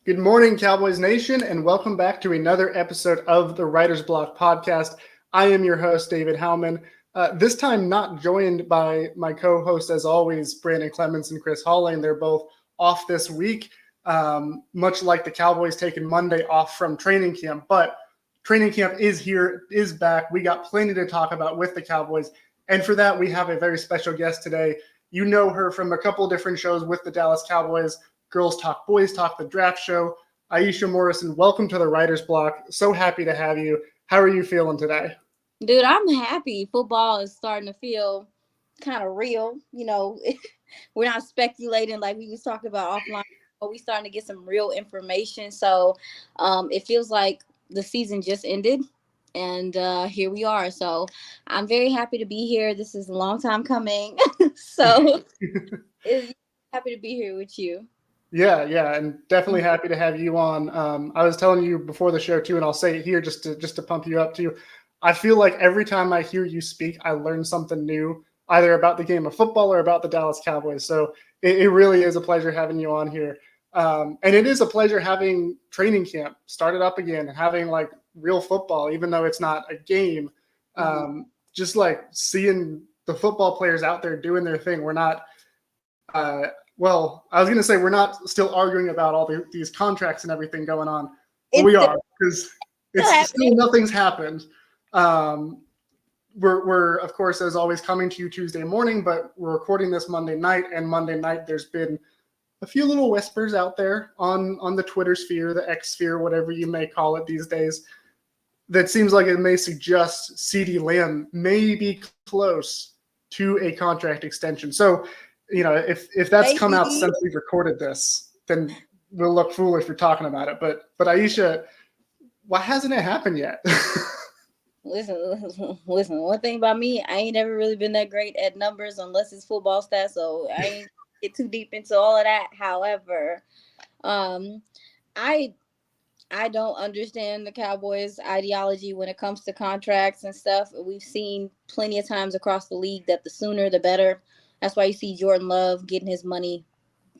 Good morning, Cowboys Nation, and welcome back to another episode of the Writer's Block podcast. I am your host, David Howman. This time not joined by my co-hosts, as always, Brandon Clemens and Chris Halling. They're both off this week, much like the Cowboys taking Monday off from training camp. But training camp is here, is back. We got plenty to talk about with the Cowboys. And for that, we have a very special guest today. You know her from a couple different shows with the Dallas Cowboys. Girls Talk Boys Talk, the draft show. Aisha Morrison, welcome to the Writer's Block. So happy to have you. How are you feeling today? Dude, I'm happy. Football is starting to feel kind of real. We're not speculating like we was talking about offline, but we starting to get some real information. So it feels like the season just ended, and here we are. So I'm very happy to be here. This is a long time coming. So happy to be here with you. Yeah, and definitely happy to have you on. I was telling you before the show too, and I'll say it here just to pump you up too. I feel like every time I hear you speak, I learn something new, either about the game of football or about the Dallas Cowboys. So it really is a pleasure having you on here. And it is a pleasure having training camp started up again and having like real football, even though it's not a game. Just like seeing the football players out there doing their thing. We're not I was going to say we're not still arguing about all these contracts and everything going on. But we are, because it's still nothing's happened. We're, of course, as always, coming to you Tuesday morning, but we're recording this Monday night, and Monday night there's been a few little whispers out there on the Twitter sphere, the X sphere, whatever you may call it these days, that seems like it may suggest CeeDee Lamb may be close to a contract extension. So, if that's come out since we've recorded this, then we'll look foolish for talking about it. But Aisha, why hasn't it happened yet? Listen. One thing about me, I ain't never really been that great at numbers unless it's football stats. So I ain't get too deep into all of that. However, I don't understand the Cowboys' ideology when it comes to contracts and stuff. We've seen plenty of times across the league that the sooner the better. That's why you see Jordan Love getting his money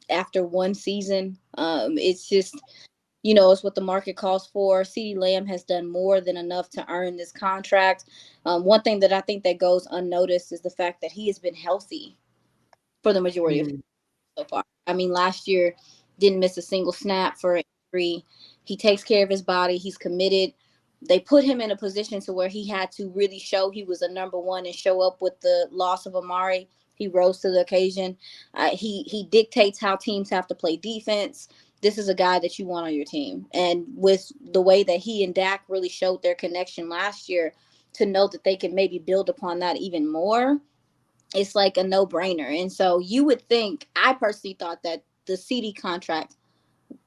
after one season. It's just, it's what the market calls for. CeeDee Lamb has done more than enough to earn this contract. One thing that I think that goes unnoticed is the fact that he has been healthy for the majority of so far. I mean, last year didn't miss a single snap for injury. He takes care of his body. He's committed. They put him in a position to where he had to really show he was a number one and show up with the loss of Amari. He rose to the occasion. He dictates how teams have to play defense. This is a guy that you want on your team. And with the way that he and Dak really showed their connection last year, to know that they can maybe build upon that even more, it's like a no-brainer. And so you would think, I personally thought that the CeeDee contract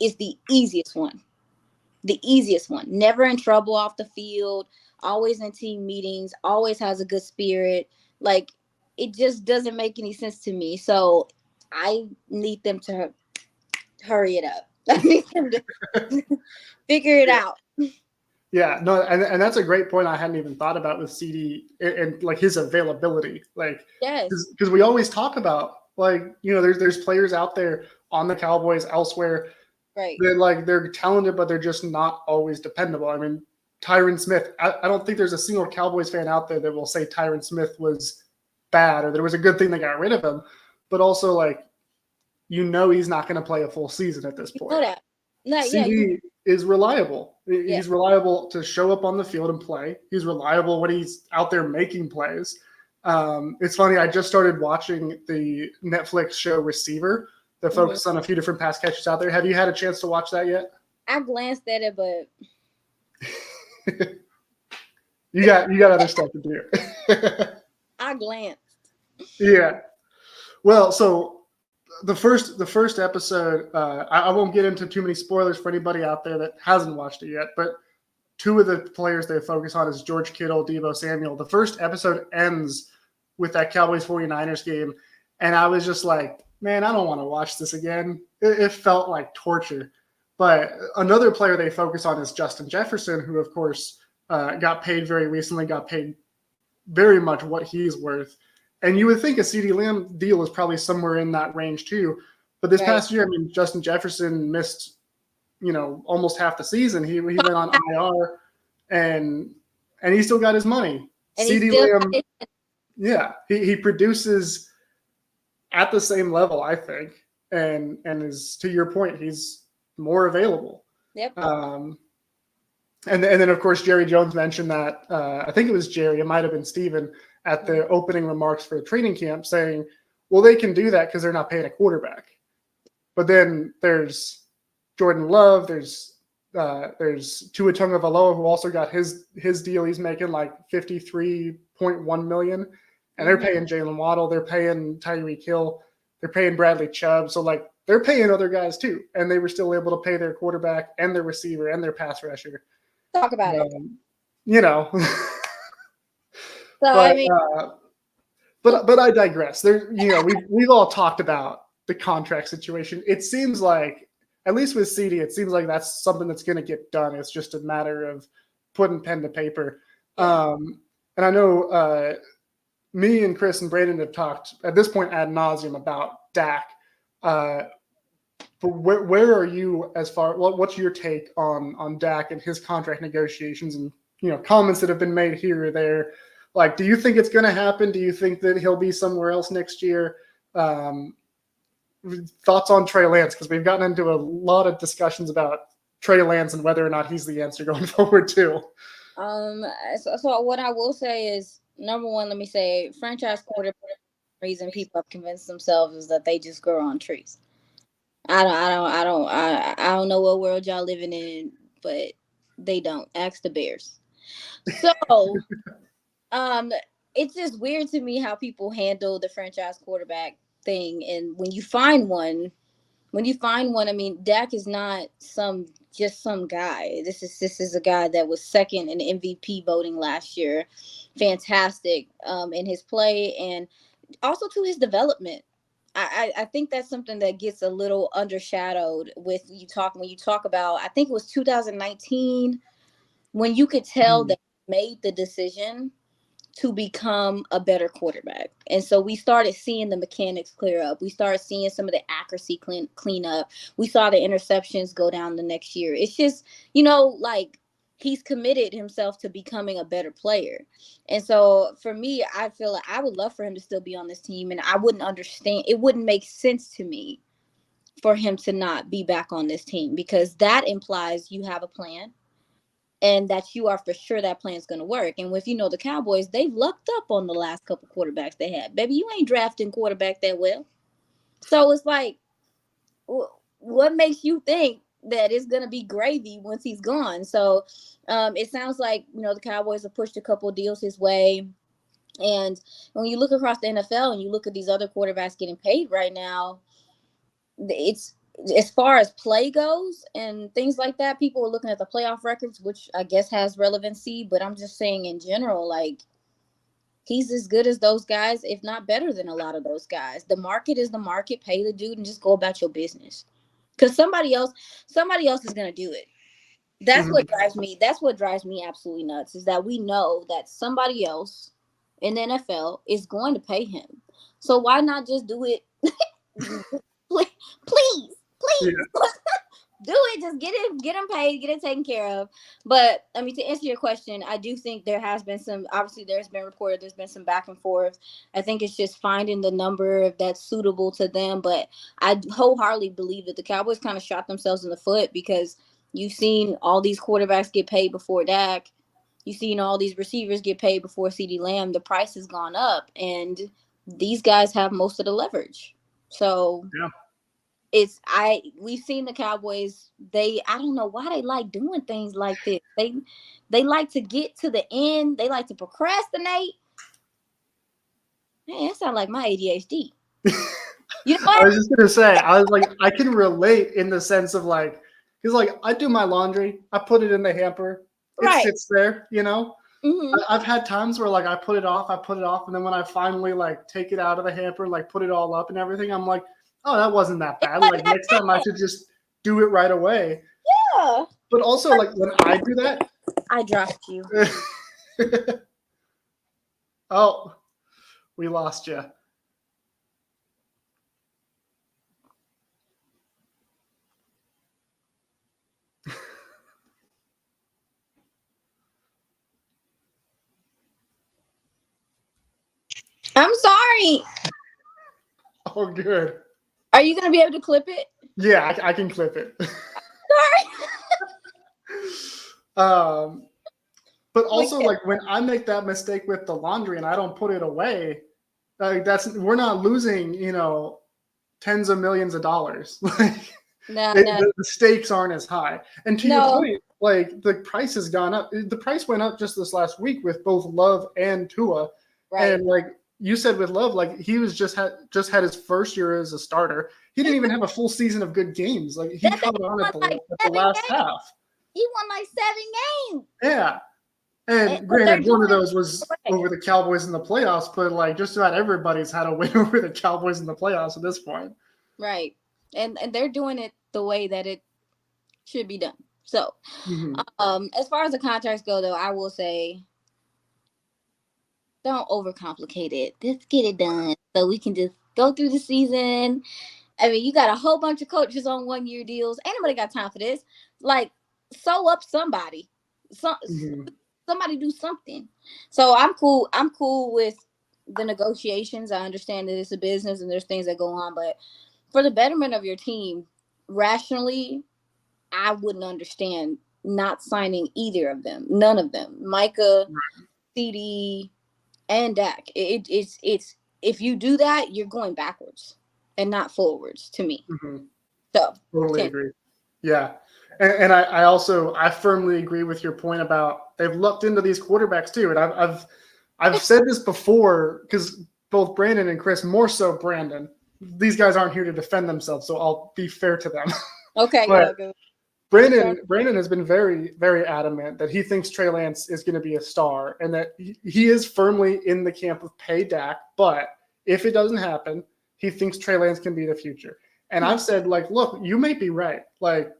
is the easiest one. The easiest one. Never in trouble off the field, always in team meetings, always has a good spirit. Like, it just doesn't make any sense to me. So I need them to hurry it up. I need them to figure it out. Yeah, no, and that's a great point I hadn't even thought about with CeeDee and like his availability. Like, yes, because we always talk about there's players out there on the Cowboys elsewhere. Right. They're talented, but they're just not always dependable. I mean, Tyron Smith, I don't think there's a single Cowboys fan out there that will say Tyron Smith was bad or there was a good thing they got rid of him, but also he's not going to play a full season at this point. CeeDee is reliable. He's reliable to show up on the field and play. He's reliable when he's out there making plays. It's funny, I just started watching the Netflix show Receiver that focuses on a few different pass catchers out there. Have you had a chance to watch that yet? I glanced at it, but you got other stuff to do. I glanced. Yeah. Well, so the first episode, I won't get into too many spoilers for anybody out there that hasn't watched it yet, but two of the players they focus on is George Kittle, Deebo Samuel. The first episode ends with that Cowboys 49ers game, and I was just like, man, I don't want to watch this again. It felt like torture. But another player they focus on is Justin Jefferson, who, of course, got paid very recently, got paid very much what he's worth. And you would think a CeeDee Lamb deal is probably somewhere in that range too. But this past year, I mean, Justin Jefferson missed almost half the season. He went on IR, and he still got his money. And CeeDee Lamb, yeah, he produces at the same level, I think, and is, to your point, he's more available. Yep. And then of course Jerry Jones mentioned that I think it was Jerry, it might have been Steven, at the opening remarks for the training camp, saying, well, they can do that because they're not paying a quarterback. But then there's Jordan Love, there's Tua Tagovailoa, who also got his deal. He's making like $53.1 million, and they're paying Jalen Waddle, they're paying Tyreek Hill, they're paying Bradley Chubb. So like they're paying other guys too, and they were still able to pay their quarterback and their receiver and their pass rusher. Talk about it. So I mean, but I digress. There, we've all talked about the contract situation. It seems like, at least with CD, it seems like that's something that's going to get done. It's just a matter of putting pen to paper. And I know me and Chris and Brandon have talked at this point ad nauseum about Dak. But where are you as far? What's your take on Dak and his contract negotiations, and comments that have been made here or there? Like, do you think it's going to happen? Do you think that he'll be somewhere else next year? Thoughts on Tre Lance, because we've gotten into a lot of discussions about Tre Lance and whether or not he's the answer going forward too. So what I will say is, number one, let me say, franchise quarterback, reason people have convinced themselves is that they just grow on trees. I don't know what world y'all living in, but they don't. Ask the Bears. So, it's just weird to me how people handle the franchise quarterback thing. And when you find one, I mean, Dak is not some guy. This is a guy that was second in MVP voting last year. Fantastic in his play and also to his development. I think that's something that gets a little undershadowed when you talk about, I think it was 2019 when you could tell that he made the decision to become a better quarterback. And so we started seeing the mechanics clear up. We started seeing some of the accuracy clean up. We saw the interceptions go down the next year. It's just, like, he's committed himself to becoming a better player. And so for me, I feel like I would love for him to still be on this team. And I wouldn't understand. It wouldn't make sense to me for him to not be back on this team, because that implies you have a plan and that you are for sure that plan is going to work. And with, the Cowboys, they've lucked up on the last couple quarterbacks they had. Baby, you ain't drafting quarterback that well. So it's like, what makes you think that it's going to be gravy once he's gone? So it sounds like, the Cowboys have pushed a couple deals his way. And when you look across the NFL and you look at these other quarterbacks getting paid right now, it's, as far as play goes and things like that, people are looking at the playoff records, which I guess has relevancy. But I'm just saying in general, like, he's as good as those guys, if not better than a lot of those guys. The market is the market. Pay the dude and just go about your business. Because somebody else is going to do it. That's what drives me. That's what drives me absolutely nuts, is that we know that somebody else in the NFL is going to pay him. So why not just do it? Please. Yeah. Do it. Just get him paid, get it taken care of. But I mean, to answer your question, I do think there has been there's been some back and forth. I think it's just finding the number that's suitable to them. But I wholeheartedly believe that the Cowboys kind of shot themselves in the foot, because you've seen all these quarterbacks get paid before Dak. You've seen all these receivers get paid before CeeDee Lamb. The price has gone up, and these guys have most of the leverage. So yeah. We've seen the Cowboys, I don't know why they like doing things like this. They like to get to the end. They like to procrastinate. Man, that sounds like my ADHD. You know what? I was just gonna say, I was like, I can relate in the sense of like, because like I do my laundry, I put it in the hamper, it sits there, I've had times where like I put it off, and then when I finally like take it out of the hamper, like put it all up and everything, I'm like, oh, that wasn't that bad. Like next time I should just do it right away. Yeah. But also like when I do that, I dropped you. Oh, we lost you. I'm sorry. Oh, good. Are you gonna be able to clip it? Yeah, I can clip it. Sorry. But also, like when I make that mistake with the laundry and I don't put it away, like we're not losing, tens of millions of dollars. Like No. the stakes aren't as high. And to your No. point, like the price has gone up. The price went up just this last week with both Love and Tua. Right. And like you said with Love, like he was just had his first year as a starter. He didn't even have a full season of good games. Like he caught on at the last half. He won like 7 games. Yeah. And granted, one of those was over the Cowboys in the playoffs, but like just about everybody's had a win over the Cowboys in the playoffs at this point. Right. And they're doing it the way that it should be done. So, as far as the contracts go, though, I will say don't overcomplicate it. Just get it done so we can just go through the season. I mean, you got a whole bunch of coaches on 1-year deals. Ain't nobody got time for this. Like, sew up somebody. Somebody do something. So I'm cool. I'm cool with the negotiations. I understand that it's a business and there's things that go on, but for the betterment of your team, rationally, I wouldn't understand not signing either of them. None of them. Micah, CD, and Dak. It's if you do that, you're going backwards and not forwards to me. So totally agree. Yeah. And I firmly agree with your point about they've looked into these quarterbacks too. And I've said this before because both Brandon and Chris, more so Brandon, these guys aren't here to defend themselves, so I'll be fair to them. Okay. But Brandon has been very, very adamant that he thinks Tre Lance is going to be a star and that he is firmly in the camp of pay Dak. But if it doesn't happen, he thinks Tre Lance can be the future. And I've said, like, look, you may be right. Like,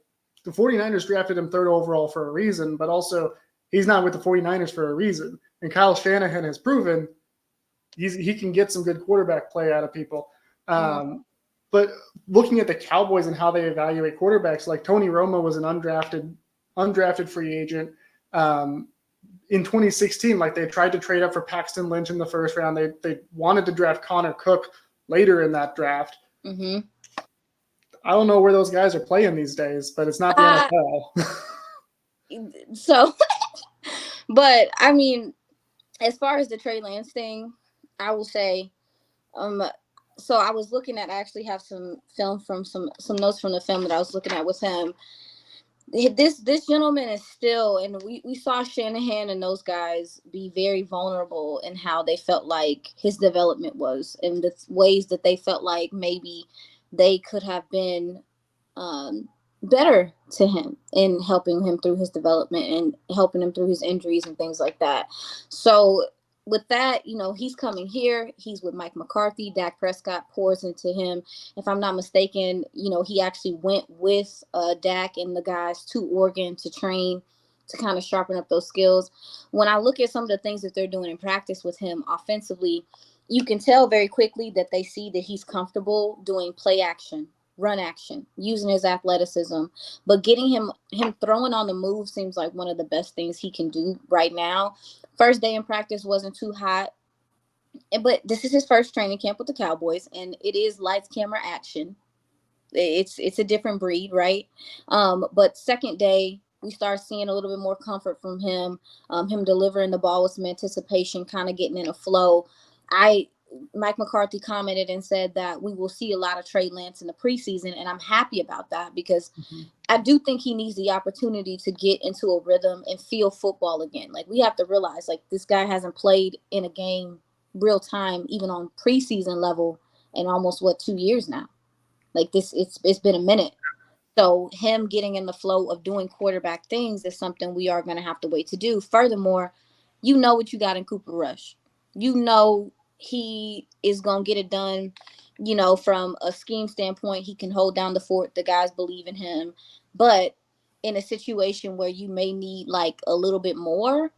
the 49ers drafted him 3rd overall for a reason, but also he's not with the 49ers for a reason. And Kyle Shanahan has proven he can get some good quarterback play out of people. But looking at the Cowboys and how they evaluate quarterbacks, like Tony Romo was an undrafted free agent. In 2016, like they tried to trade up for Paxton Lynch in the first round. They wanted to draft Connor Cook later in that draft. I don't know where those guys are playing these days, but it's not the NFL. So, but I mean, as far as the Tre Lance thing, I will say, so I was looking at, I actually have some film from some notes from the film that I was looking at with him. This gentleman is still, and we saw Shanahan and those guys be very vulnerable in how they felt like his development was, and the ways that they felt like maybe they could have been better to him in helping him through his development and helping him through his injuries and things like that. So with that, he's coming here. He's with Mike McCarthy. Dak Prescott pours into him. If I'm not mistaken, he actually went with Dak and the guys to Oregon to train to kind of sharpen up those skills. When I look at some of the things that they're doing in practice with him offensively, you can tell very quickly that they see that he's comfortable doing play action, run action, using his athleticism, but getting him throwing on the move seems like one of the best things he can do right now. First day in practice wasn't too hot, but this is his first training camp with the Cowboys, and it is lights, camera, action. It's a different breed, right? But second day, we start seeing a little bit more comfort from him, him delivering the ball with some anticipation, kind of getting in a flow. Mike McCarthy commented and said that we will see a lot of Tre Lance in the preseason, and I'm happy about that because I do think he needs the opportunity to get into a rhythm and feel football again. Like, we have to realize, like, this guy hasn't played in a game real time, even on preseason level, in almost 2 years now. Like, it's been a minute. So him getting in the flow of doing quarterback things is something we are going to have to wait to do. Furthermore, what you got in Cooper Rush. He is going to get it done, from a scheme standpoint. He can hold down the fort. The guys believe in him. But in a situation where you may need like a little bit more,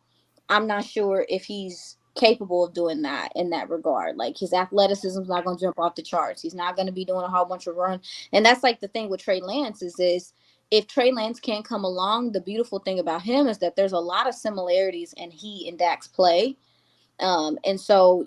I'm not sure if he's capable of doing that in that regard. Like, his athleticism is not going to jump off the charts. He's not going to be doing a whole bunch of run. And that's like the thing with Tre Lance is if Tre Lance can't come along, the beautiful thing about him is that there's a lot of similarities in he and Dak's play. And so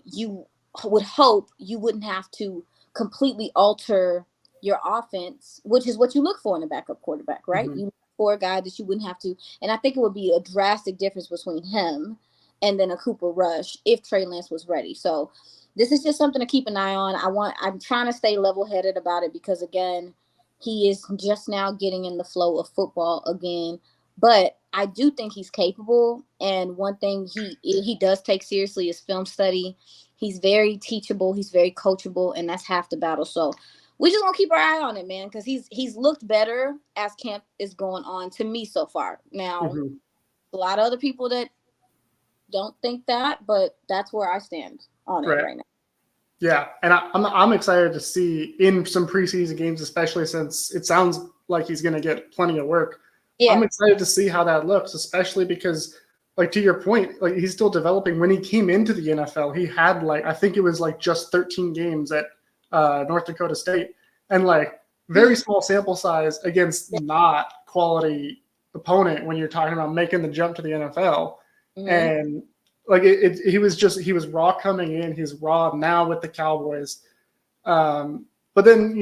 would hope you wouldn't have to completely alter your offense, which is what you look for in a backup quarterback, right? Mm-hmm. You look for a guy that you wouldn't have to, and I think it would be a drastic difference between him and then a Cooper Rush if Trey Lance was ready. So this is just something to keep an eye on. I'm trying to stay level-headed about it because again, he is just now getting in the flow of football again. But I do think he's capable, and one thing he does take seriously is film study. He's very teachable, he's very coachable, and that's half the battle. So we just gonna keep our eye on it, man, because he's looked better as camp is going on to me so far. Now, Mm-hmm. a lot of other people that don't think that, but that's where I stand on it Right. right now. Yeah, and I'm excited to see in some preseason games, especially since it sounds like he's going to get plenty of work. Yeah. I'm excited to see how that looks, especially because, like, to your point, like he's still developing. When he came into the NFL, he had I think it was just 13 games at North Dakota State, and very small sample size against not quality opponent when you're talking about making the jump to the NFL. Mm-hmm. And he was raw coming in. He's raw now with the Cowboys. But then,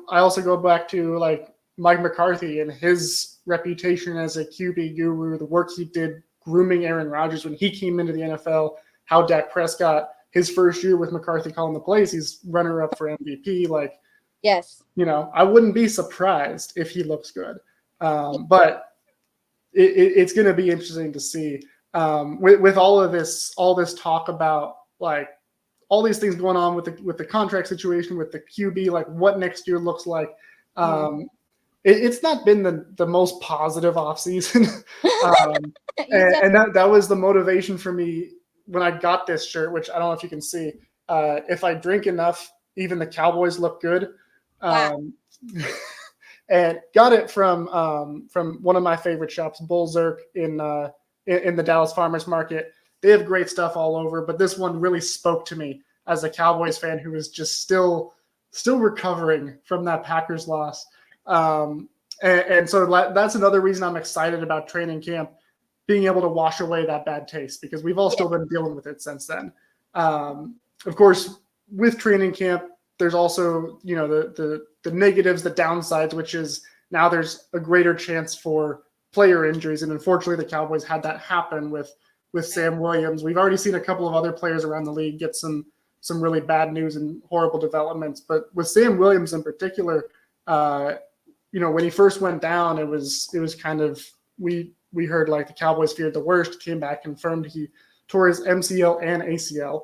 I also go back to Mike McCarthy and his reputation as a QB guru, the work he did grooming Aaron Rodgers when he came into the NFL, how Dak Prescott, his first year with McCarthy calling the plays, he's runner up for MVP. Yes. I wouldn't be surprised if he looks good. But it's going to be interesting to see. With all this talk about all these things going on with the contract situation, with the QB, what next year looks like. It's not been the most positive offseason. and that was the motivation for me when I got this shirt, which I don't know if you can see. If I drink enough, even the Cowboys look good. And got it from one of my favorite shops, Bull Zerk in the Dallas Farmers Market. They have great stuff all over, but this one really spoke to me as a Cowboys fan who is just still recovering from that Packers loss. And so that's another reason I'm excited about training camp, being able to wash away that bad taste, because we've all still been dealing with it since then. Of course, with training camp, there's also, the negatives, the downsides, which is now there's a greater chance for player injuries. And unfortunately, the Cowboys had that happen with Sam Williams. We've already seen a couple of other players around the league get some really bad news and horrible developments. But with Sam Williams in particular, when he first went down, it was kind of, we heard the Cowboys feared the worst, came back, confirmed he tore his MCL and ACL,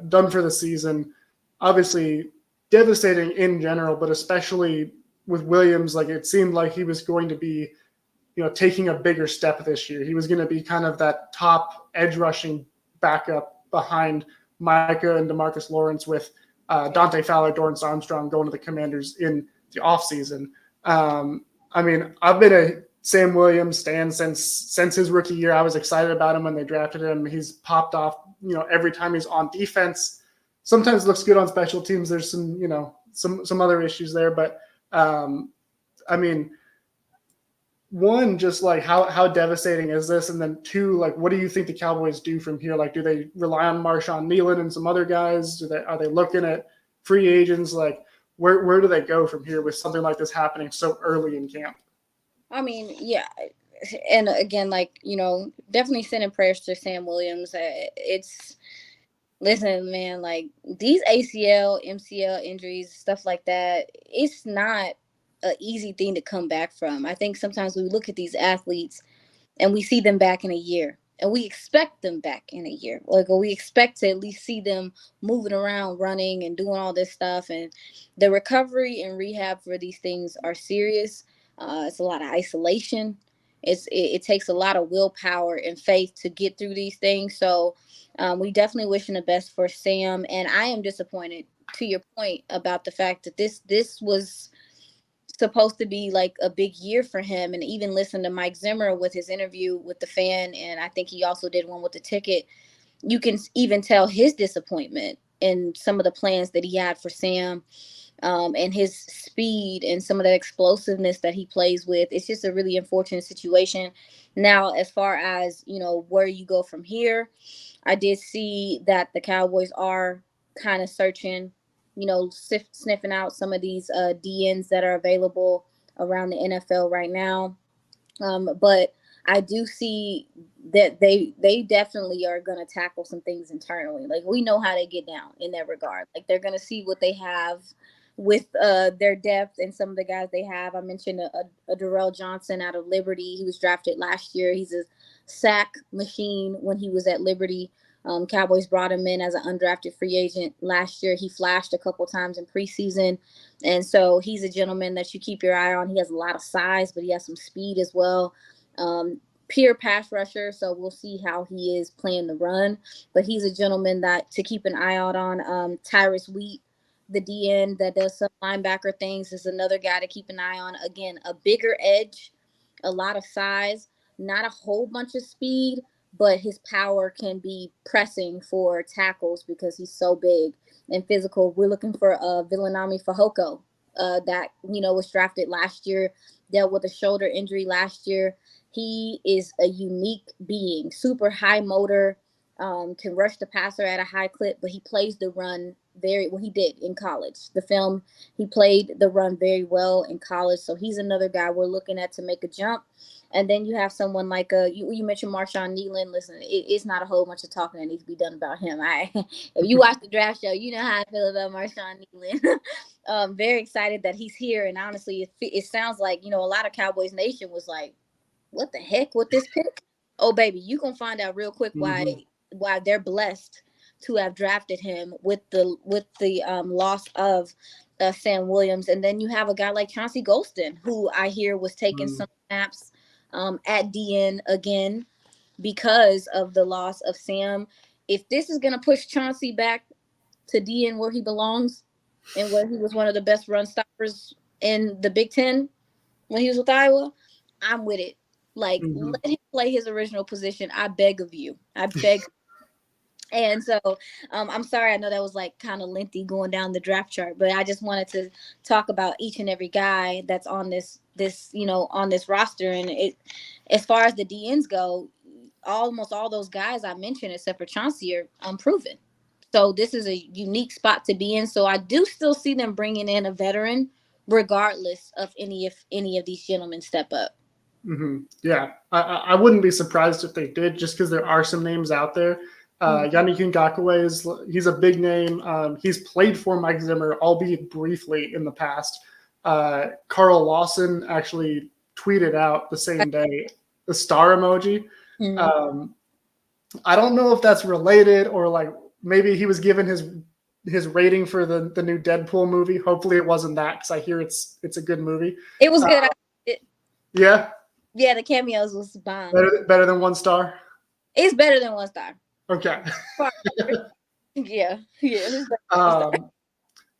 done for the season. Obviously devastating in general, but especially with Williams, it seemed like he was going to be, taking a bigger step this year. He was going to be kind of that top edge rushing backup behind Micah and DeMarcus Lawrence, with Dante Fowler, Dorrance Armstrong going to the Commanders in the offseason. I've been a Sam Williams stan since his rookie year. I was excited about him when they drafted him. He's popped off, every time he's on defense. Sometimes looks good on special teams. There's some other issues there, but one, just how devastating is this, and then two, what do you think the Cowboys do from here? Do they rely on Marshawn Nealon and some other guys? Are they looking at free agents? Where do they go from here with something like this happening so early in camp? Yeah. And again, definitely sending prayers to Sam Williams. Listen, man, these ACL, MCL injuries, stuff like that, it's not an easy thing to come back from. I think sometimes we look at these athletes and we see them back in a year, and we expect them back in a year. Or we expect to at least see them moving around, running and doing all this stuff. And the recovery and rehab for these things are serious. It's a lot of isolation. It takes a lot of willpower and faith to get through these things. So we definitely wishing the best for Sam. And I am disappointed, to your point, about the fact that this was supposed to be a big year for him. And even listen to Mike Zimmer with his interview with the Fan, and I think he also did one with the Ticket. You can even tell his disappointment in some of the plans that he had for Sam, and his speed and some of that explosiveness that he plays with. It's just a really unfortunate situation. Now, as far as, where you go from here, I did see that the Cowboys are kind of searching, sniffing out some of these DNs that are available around the NFL right now. But I do see that they definitely are going to tackle some things internally. Like, we know how they get down in that regard. Like, they're going to see what they have with their depth and some of the guys they have. I mentioned a Darrell Johnson out of Liberty. He was drafted last year. He's a sack machine when he was at Liberty. Cowboys brought him in as an undrafted free agent last year. He flashed a couple times in preseason. And so he's a gentleman that you keep your eye on. He has a lot of size, but he has some speed as well. Pure pass rusher, so we'll see how he is playing the run. But he's a gentleman that to keep an eye out on. Tyrus Wheat, the DN that does some linebacker things, is another guy to keep an eye on. Again, a bigger edge, a lot of size, not a whole bunch of speed, but his power can be pressing for tackles because he's so big and physical. We're looking for Villanami Fehoko that, was drafted last year, dealt with a shoulder injury last year. He is a unique being, super high motor, can rush the passer at a high clip, but he plays the run very well. He did in college. The film, he played the run very well in college. So he's another guy we're looking at to make a jump. And then you have someone like you mentioned Marshawn Nealon. Listen, it's not a whole bunch of talking that needs to be done about him. If you watch the draft show, you know how I feel about Marshawn Nealon. Very excited that he's here. And honestly, it sounds like, a lot of Cowboys Nation was like, what the heck with this pick? Oh, baby, you going to find out real quick why they're blessed to have drafted him with the loss of Sam Williams. And then you have a guy like Chauncey Golston, who I hear was taking some snaps at DN again because of the loss of Sam. If this is going to push Chauncey back to DN where he belongs and where he was one of the best run stoppers in the Big Ten when he was with Iowa, I'm with it. Like, let him play his original position. I beg of you. I beg. And so I'm sorry. I know that was like kind of lengthy going down the draft chart, but I just wanted to talk about each and every guy that's on this on this roster. And as far as the DNs go, almost all those guys I mentioned, except for Chauncey, are unproven. So this is a unique spot to be in. So I do still see them bringing in a veteran, regardless of any of these gentlemen step up. Yeah, I wouldn't be surprised if they did, just because there are some names out there. Yannick Ngakoue he's a big name. He's played for Mike Zimmer, albeit briefly in the past. Carl Lawson actually tweeted out the same day the star emoji. I don't know if that's related or like maybe he was given his rating for the new Deadpool movie. Hopefully it wasn't that, because I hear it's a good movie. It was good. Yeah. Yeah, the cameos was bomb. Better than 1 star? It's better than 1 star. Okay. Yeah.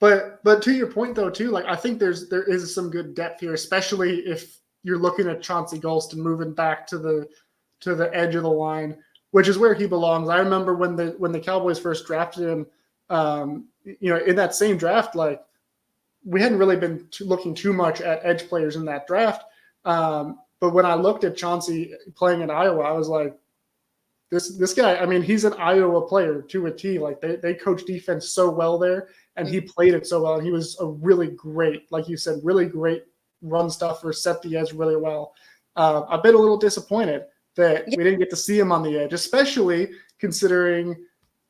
But to your point though too, like I think there is some good depth here, especially if you're looking at Chauncey Golston moving back to the edge of the line, which is where he belongs. I remember when the Cowboys first drafted him, in that same draft, like we hadn't really been looking too much at edge players in that draft. But when I looked at Chauncey playing in Iowa, I was like, this guy, I mean, he's an Iowa player to a T. Like they coach defense so well there, and he played it so well. And he was a really great, like you said, really great run stuffer, set the edge really well. I've been a little disappointed that we didn't get to see him on the edge, especially considering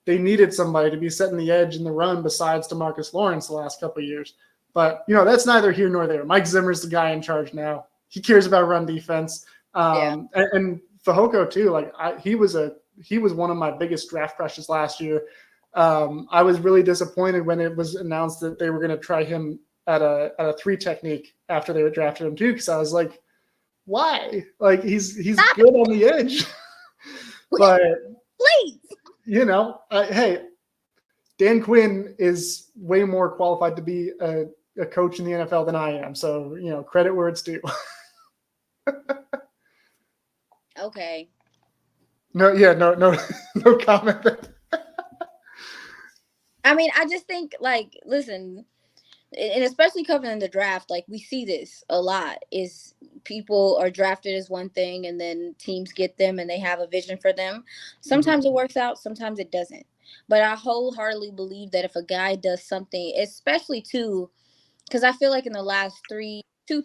they needed somebody to be setting the edge in the run besides DeMarcus Lawrence the last couple of years. But, that's neither here nor there. Mike Zimmer's the guy in charge now. He cares about run defense. And Fehoko too. Like he was one of my biggest draft crushes last year. I was really disappointed when it was announced that they were going to try him at a 3 technique after they drafted him too. Because I was like, why? Like he's good on the edge, but please, hey, Dan Quinn is way more qualified to be a coach in the NFL than I am. So credit where it's due. Okay. No comment. I mean, I just think, like, listen, and especially covering the draft, like we see this a lot, is people are drafted as one thing and then teams get them and they have a vision for them. Sometimes it works out, sometimes it doesn't. But I wholeheartedly believe that if a guy does something, especially too, because I feel like in the last 3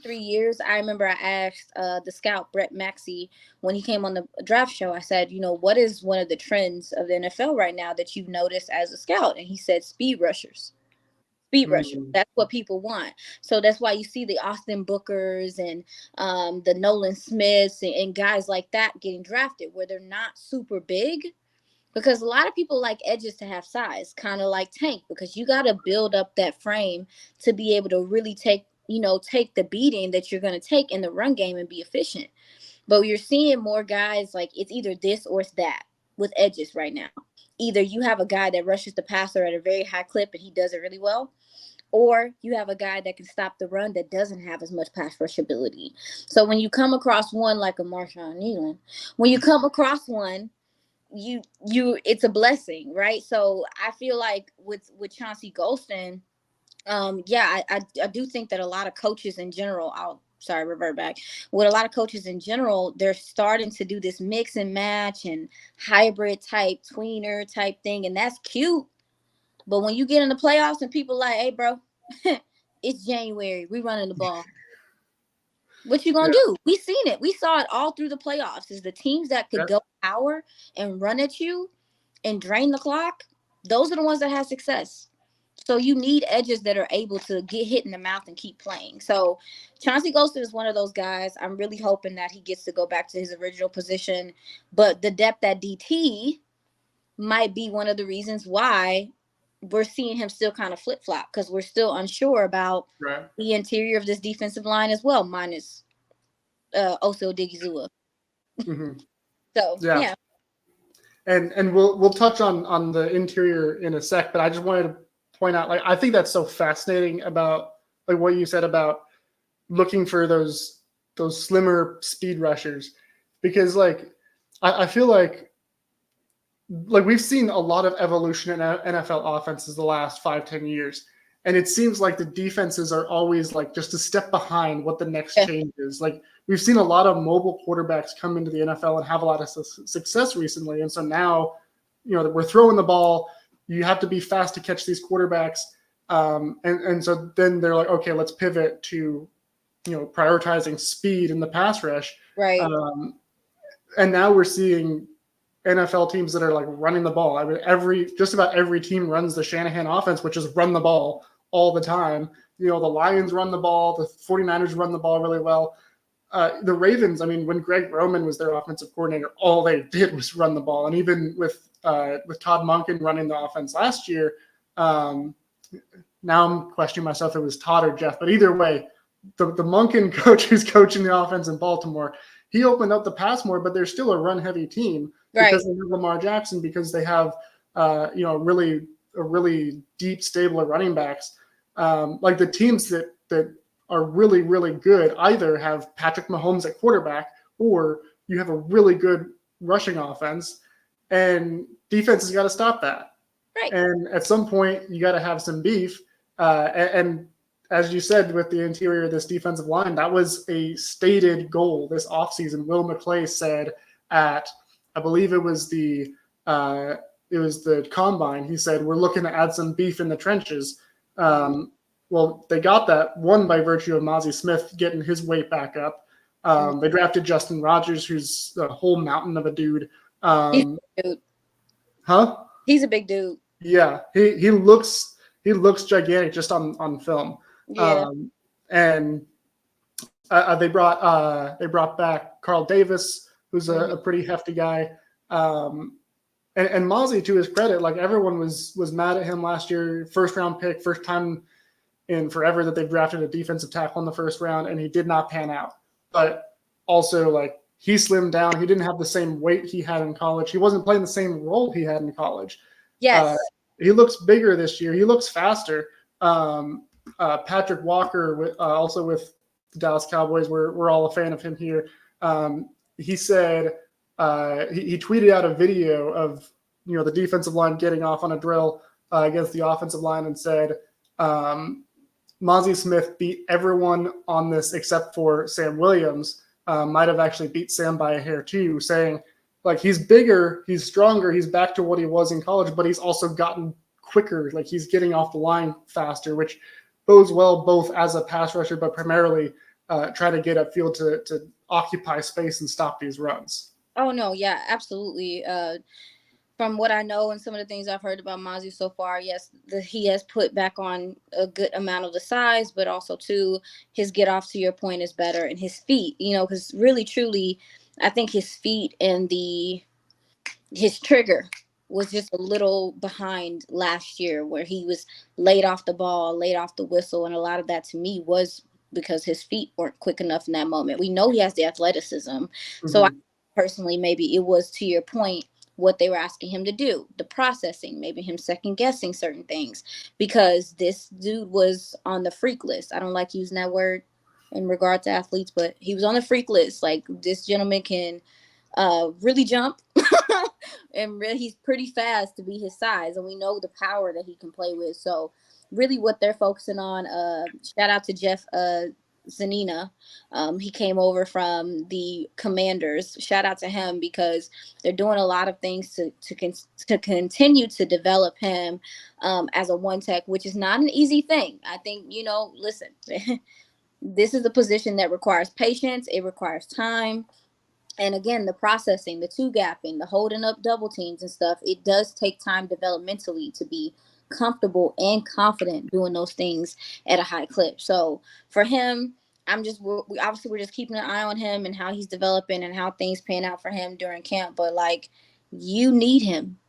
years, I remember I asked the scout Brett Maxey when he came on the draft show. I said, what is one of the trends of the NFL right now that you've noticed as a scout? And he said speed rushers. Speed rusher. Mm. That's what people want. So that's why you see the Austin Bookers and the Nolan Smiths and guys like that getting drafted where they're not super big, because a lot of people like edges to have size, kind of like Tank, because you got to build up that frame to be able to really take the beating that you're going to take in the run game and be efficient. But you're seeing more guys like it's either this or it's that with edges right now. Either you have a guy that rushes the passer at a very high clip and he does it really well, or you have a guy that can stop the run that doesn't have as much pass rush ability. So when you come across one like a Marshawn Nealon, when you come across one, you it's a blessing, right? So I feel like with Chauncey Golston, I do think that a lot of coaches in general, revert back. With a lot of coaches in general, they're starting to do this mix and match and hybrid type, tweener type thing, and that's cute. But when you get in the playoffs and people like, hey, bro, it's January, we running the ball. What you gonna do? We seen it. We saw it all through the playoffs. Is the teams that could go power and run at you and drain the clock, those are the ones that have success. So you need edges that are able to get hit in the mouth and keep playing. So Chauncey Golston is one of those guys. I'm really hoping that he gets to go back to his original position. But the depth at DT might be one of the reasons why we're seeing him still kind of flip-flop, because we're still unsure about the interior of this defensive line as well, minus Oso Digizua. Mm-hmm. So, yeah. And we'll touch on the interior in a sec, but I just wanted to point out, like, I think that's so fascinating about like what you said about looking for those slimmer speed rushers, because like I feel like we've seen a lot of evolution in NFL offenses the last 5-10 years. And it seems like the defenses are always like just a step behind what the next change is. Like we've seen a lot of mobile quarterbacks come into the NFL and have a lot of success recently. And so now, we're throwing the ball. You have to be fast to catch these quarterbacks. And so then they're like, okay, let's pivot to, prioritizing speed in the pass rush. Right. And now we're seeing NFL teams that are like running the ball. I mean, just about every team runs the Shanahan offense, which is run the ball all the time. The Lions run the ball. The 49ers run the ball really well. The Ravens, I mean, when Greg Roman was their offensive coordinator, all they did was run the ball. And even with Todd Monken running the offense last year, now I'm questioning myself if it was Todd or Jeff. But either way, the Monken coach who's coaching the offense in Baltimore, he opened up the pass more, but they're still a run-heavy team. Because they have Lamar Jackson, because they have, really deep stable of running backs. Like the teams that are really, really good either have Patrick Mahomes at quarterback, or you have a really good rushing offense, and defense has got to stop that. Right. And at some point, you got to have some beef. And as you said, with the interior of this defensive line, that was a stated goal this offseason. Will McClay said at, I believe it was the combine. He said, we're looking to add some beef in the trenches. Well, they got that, one by virtue of Mazi Smith getting his weight back up. They drafted Justin Rogers, who's a whole mountain of a dude. He's a big dude. Huh? He's a big dude. Yeah, he looks gigantic just on film. Yeah. And they brought back Carl Davis, who's a pretty hefty guy. And Mazi, to his credit, like everyone was mad at him last year, first round pick, first time in forever that they've drafted a defensive tackle in the first round, and he did not pan out. But also, like, he slimmed down. He didn't have the same weight he had in college. He wasn't playing the same role he had in college. Yes. He looks bigger this year. He looks faster. Patrick Walker, also with the Dallas Cowboys, we're all a fan of him here. He said he tweeted out a video of the defensive line getting off on a drill against the offensive line, and said Mazi Smith beat everyone on this except for Sam Williams. Might have actually beat Sam by a hair too, saying Like, he's bigger, he's stronger, he's back to what he was in college, but he's also gotten quicker. Like, he's getting off the line faster, which bodes well both as a pass rusher, but primarily try to get upfield to occupy space and stop these runs. Oh no, yeah, absolutely. From what I know and some of the things I've heard about Mazi so far, yes, he has put back on a good amount of the size, but also too, his get off, to your point, is better, and his feet, because really truly, I think his feet and his trigger was just a little behind last year, where he was laid off the ball, laid off the whistle, and a lot of that to me was because his feet weren't quick enough in that moment. We know he has the athleticism. Mm-hmm. So I personally, maybe it was, to your point, what they were asking him to do, the processing, maybe him second guessing certain things, because this dude was on the freak list. I don't like using that word in regard to athletes, but he was on the freak list. Like, this gentleman can really jump and he's pretty fast to be his size, and we know the power that he can play with. So really what they're focusing on, shout out to Jeff Zanina. He came over from the Commanders. Shout out to him, because they're doing a lot of things to continue to develop him as a one tech, which is not an easy thing. I think, listen, this is a position that requires patience. It requires time. And again, the processing, the two gapping, the holding up double teams and stuff, it does take time developmentally to be comfortable and confident doing those things at a high clip. So for him, we're just keeping an eye on him and how he's developing and how things pan out for him during camp. But like, you need him.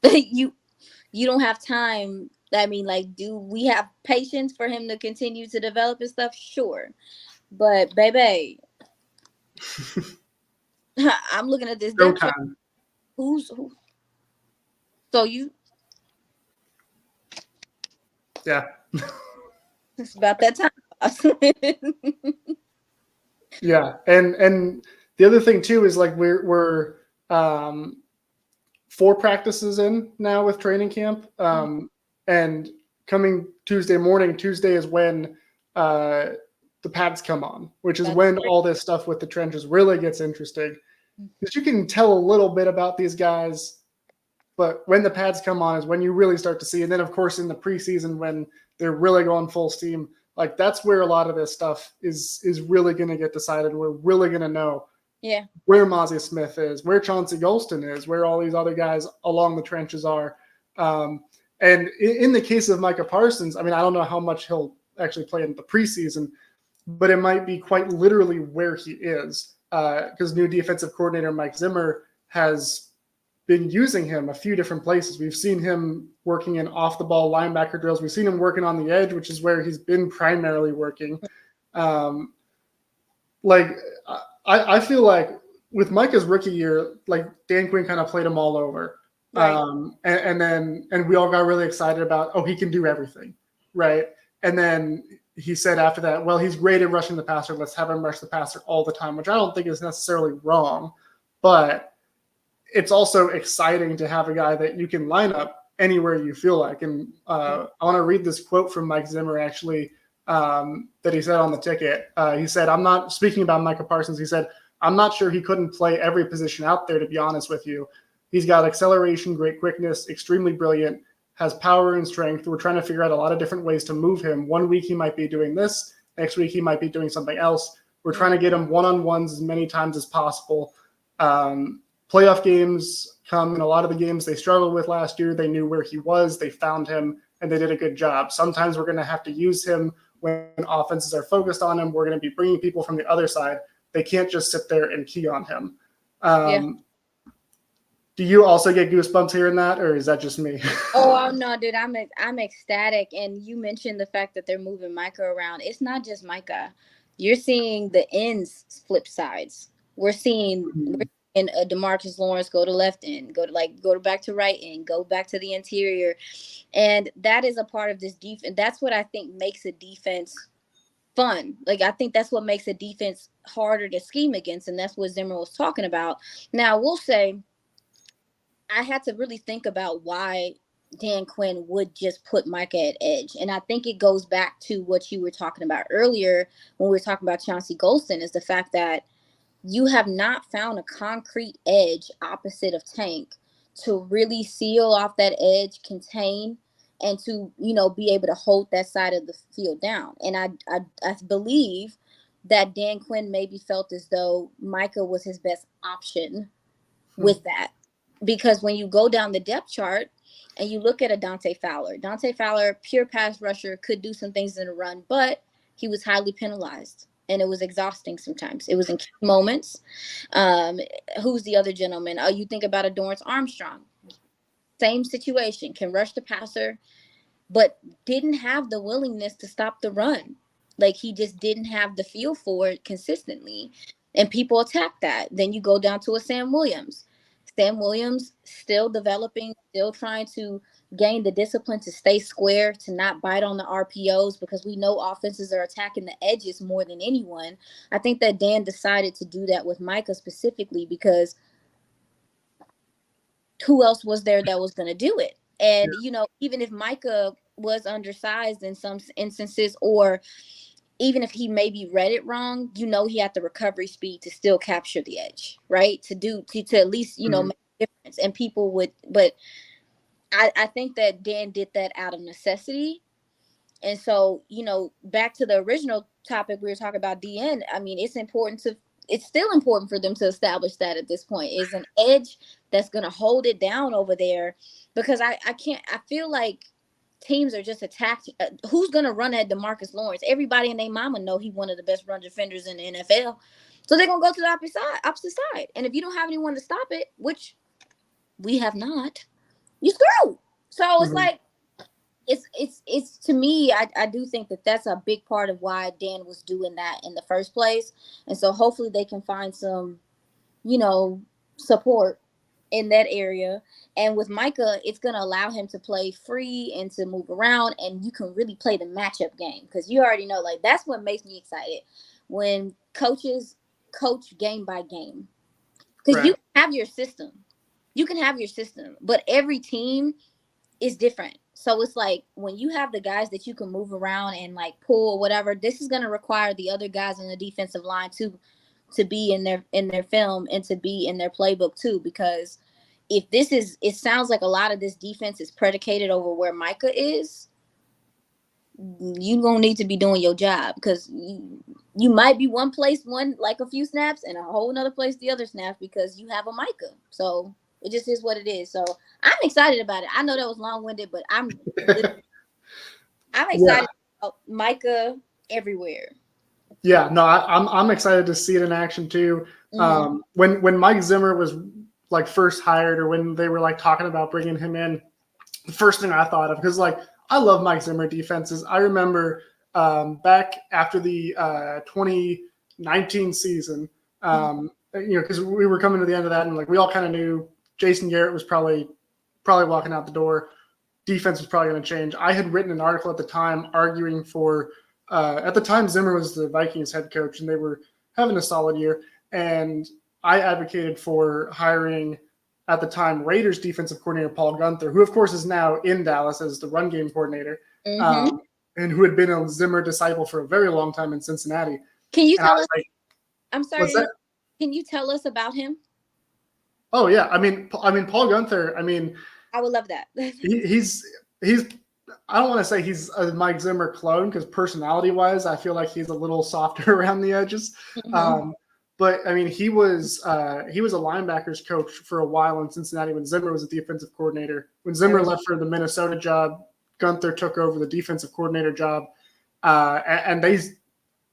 you don't have time. I mean, like, do we have patience for him to continue to develop and stuff? Sure. But baby, I'm looking at this depth chart. Who's who? So you? Yeah. It's about that time. Yeah, and the other thing too is, like, we're 4 practices in now with training camp, and coming Tuesday is when the pads come on, which is when all this stuff with the trenches really gets interesting, because you can tell a little bit about these guys, but when the pads come on is when you really start to see. And then, of course, in the preseason, when they're really going full steam, like, that's where a lot of this stuff is really going to get decided. We're really going to know where Mazi Smith is, where Chauncey Golston is, where all these other guys along the trenches are. And in the case of Micah Parsons, I mean, I don't know how much he'll actually play in the preseason, but it might be quite literally where he is, because new defensive coordinator Mike Zimmer has been using him a few different places. We've seen him working in off-the-ball linebacker drills. We've seen him working on the edge, which is where he's been primarily working. I feel like with Micah's rookie year, like, Dan Quinn kind of played him all over. Right. And we all got really excited about, he can do everything, right? And then he said after that, well, he's great at rushing the passer. Let's have him rush the passer all the time, which I don't think is necessarily wrong, but it's also exciting to have a guy that you can line up anywhere you feel like. And I want to read this quote from Mike Zimmer, actually, that he said on the ticket. He said, I'm not speaking about Micah Parsons. He said, I'm not sure he couldn't play every position out there, to be honest with you. He's got acceleration, great quickness, extremely brilliant, has power and strength. We're trying to figure out a lot of different ways to move him. One week he might be doing this. Next week he might be doing something else. We're trying to get him one-on-ones as many times as possible. Playoff games come, and a lot of the games they struggled with last year, they knew where he was, they found him, and they did a good job. Sometimes we're going to have to use him when offenses are focused on him. We're going to be bringing people from the other side. They can't just sit there and key on him. Do you also get goosebumps hearing that, or is that just me? Oh no, dude, I'm ecstatic. And you mentioned the fact that they're moving Micah around. It's not just Micah. You're seeing the ends flip sides. We're seeing DeMarcus Lawrence go to left end, go to back to right end, go back to the interior. And that is a part of this defense. That's what I think makes a defense fun. Like, I think that's what makes a defense harder to scheme against. And that's what Zimmer was talking about. Now, we'll say, I had to really think about why Dan Quinn would just put Micah at edge. And I think it goes back to what you were talking about earlier when we were talking about Chauncey Golston, is the fact that you have not found a concrete edge opposite of Tank to really seal off that edge, contain, and to, be able to hold that side of the field down. And I believe that Dan Quinn maybe felt as though Micah was his best option with that. Because when you go down the depth chart and you look at a Dante Fowler, pure pass rusher, could do some things in a run, but he was highly penalized. And it was exhausting sometimes. It was in key moments. Who's the other gentleman? You think about a Dorrance Armstrong. Same situation. Can rush the passer, but didn't have the willingness to stop the run. Like, he just didn't have the feel for it consistently. And people attack that. Then you go down to a Sam Williams. Sam Williams still developing, still trying to gain the discipline to stay square, to not bite on the RPOs, because we know offenses are attacking the edges more than anyone. I think that Dan decided to do that with Micah specifically because who else was there that was going to do it? And, even if Micah was undersized in some instances, or even if he maybe read it wrong, he had the recovery speed to still capture the edge, right? To at least, make a difference. And people would, but I think that Dan did that out of necessity. And so, back to the original topic we were talking about, DN, I mean, it's still important for them to establish that at this point is an edge that's going to hold it down over there, because I feel like teams are just attacked. Who's going to run at DeMarcus Lawrence? Everybody and their mama know he's one of the best run defenders in the NFL. So they're going to go to the opposite side. And if you don't have anyone to stop it, which we have not, you screw. So it's like, it's to me, I do think that that's a big part of why Dan was doing that in the first place. And so hopefully they can find some, support in that area. And with Micah, it's going to allow him to play free and to move around, and you can really play the matchup game, because you already know, like, that's what makes me excited when coaches coach game by game, because you can have your system, but every team is different. So it's like when you have the guys that you can move around and like pull or whatever, this is going to require the other guys in the defensive line to be in their film and to be in their playbook too, because if it sounds like a lot of this defense is predicated over where Micah is, you're going to need to be doing your job, because you might be one place, like a few snaps, and a whole nother place the other snaps, because you have a Micah. So it just is what it is. So I'm excited about it. I know that was long-winded, but I'm excited about Micah everywhere. Yeah, no, I'm excited to see it in action too. When Mike Zimmer was like first hired, or when they were like talking about bringing him in, the first thing I thought of, because like I love Mike Zimmer defenses. I remember back after the 2019 season, because we were coming to the end of that, and like we all kind of knew Jason Garrett was probably walking out the door. Defense was probably going to change. I had written an article at the time arguing for. At the time, Zimmer was the Vikings head coach, and they were having a solid year. And I advocated for hiring, at the time, Raiders defensive coordinator Paul Gunther, who, of course, is now in Dallas as the run game coordinator, and who had been a Zimmer disciple for a very long time in Cincinnati. Can you tell us? Like, I'm sorry. Can you tell us about him? Oh yeah, I mean, Paul Gunther. I mean, I would love that. he's. I don't want to say he's a Mike Zimmer clone, because personality-wise, I feel like he's a little softer around the edges. But I mean, he was a linebackers coach for a while in Cincinnati when Zimmer was a defensive coordinator. When Zimmer left for the Minnesota job, Gunther took over the defensive coordinator job, and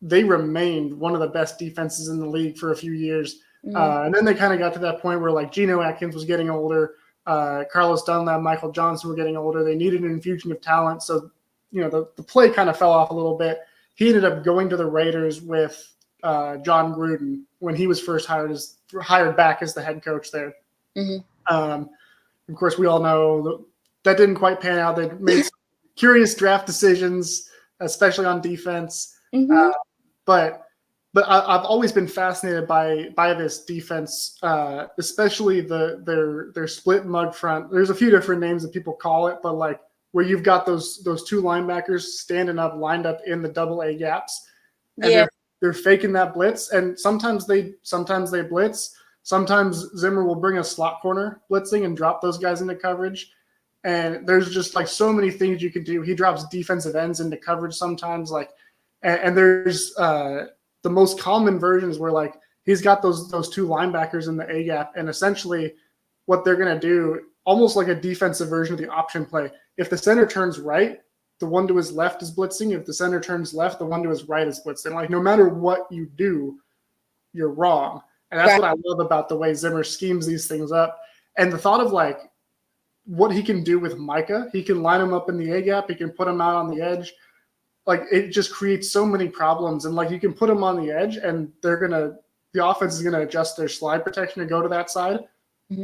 they remained one of the best defenses in the league for a few years. And then they kind of got to that point where like Geno Atkins was getting older. Carlos Dunlap, Michael Johnson were getting older. They needed an infusion of talent. So, the play kind of fell off a little bit. He ended up going to the Raiders with John Gruden when he was first hired back as the head coach there. Of course, we all know that didn't quite pan out. They made some curious draft decisions, especially on defense. But I've always been fascinated by this defense, especially their split mug front. There's a few different names that people call it, but like where you've got those two linebackers standing up, lined up in the double A gaps, and they're faking that blitz, and sometimes they blitz. Sometimes Zimmer will bring a slot corner blitzing and drop those guys into coverage. And there's just like so many things you can do. He drops defensive ends into coverage sometimes, like, and there's the most common versions where like he's got those two linebackers in the A gap, and essentially what they're gonna do, almost like a defensive version of the option play. If the center turns right, the one to his left is blitzing. If the center turns left, the one to his right is blitzing. Like no matter what you do, you're wrong. And that's what I love about the way Zimmer schemes these things up. And the thought of like what he can do with Micah, he can line him up in the A gap, he can put him out on the edge. Like it just creates so many problems. And like you can put him on the edge and the offense is gonna adjust their slide protection to go to that side,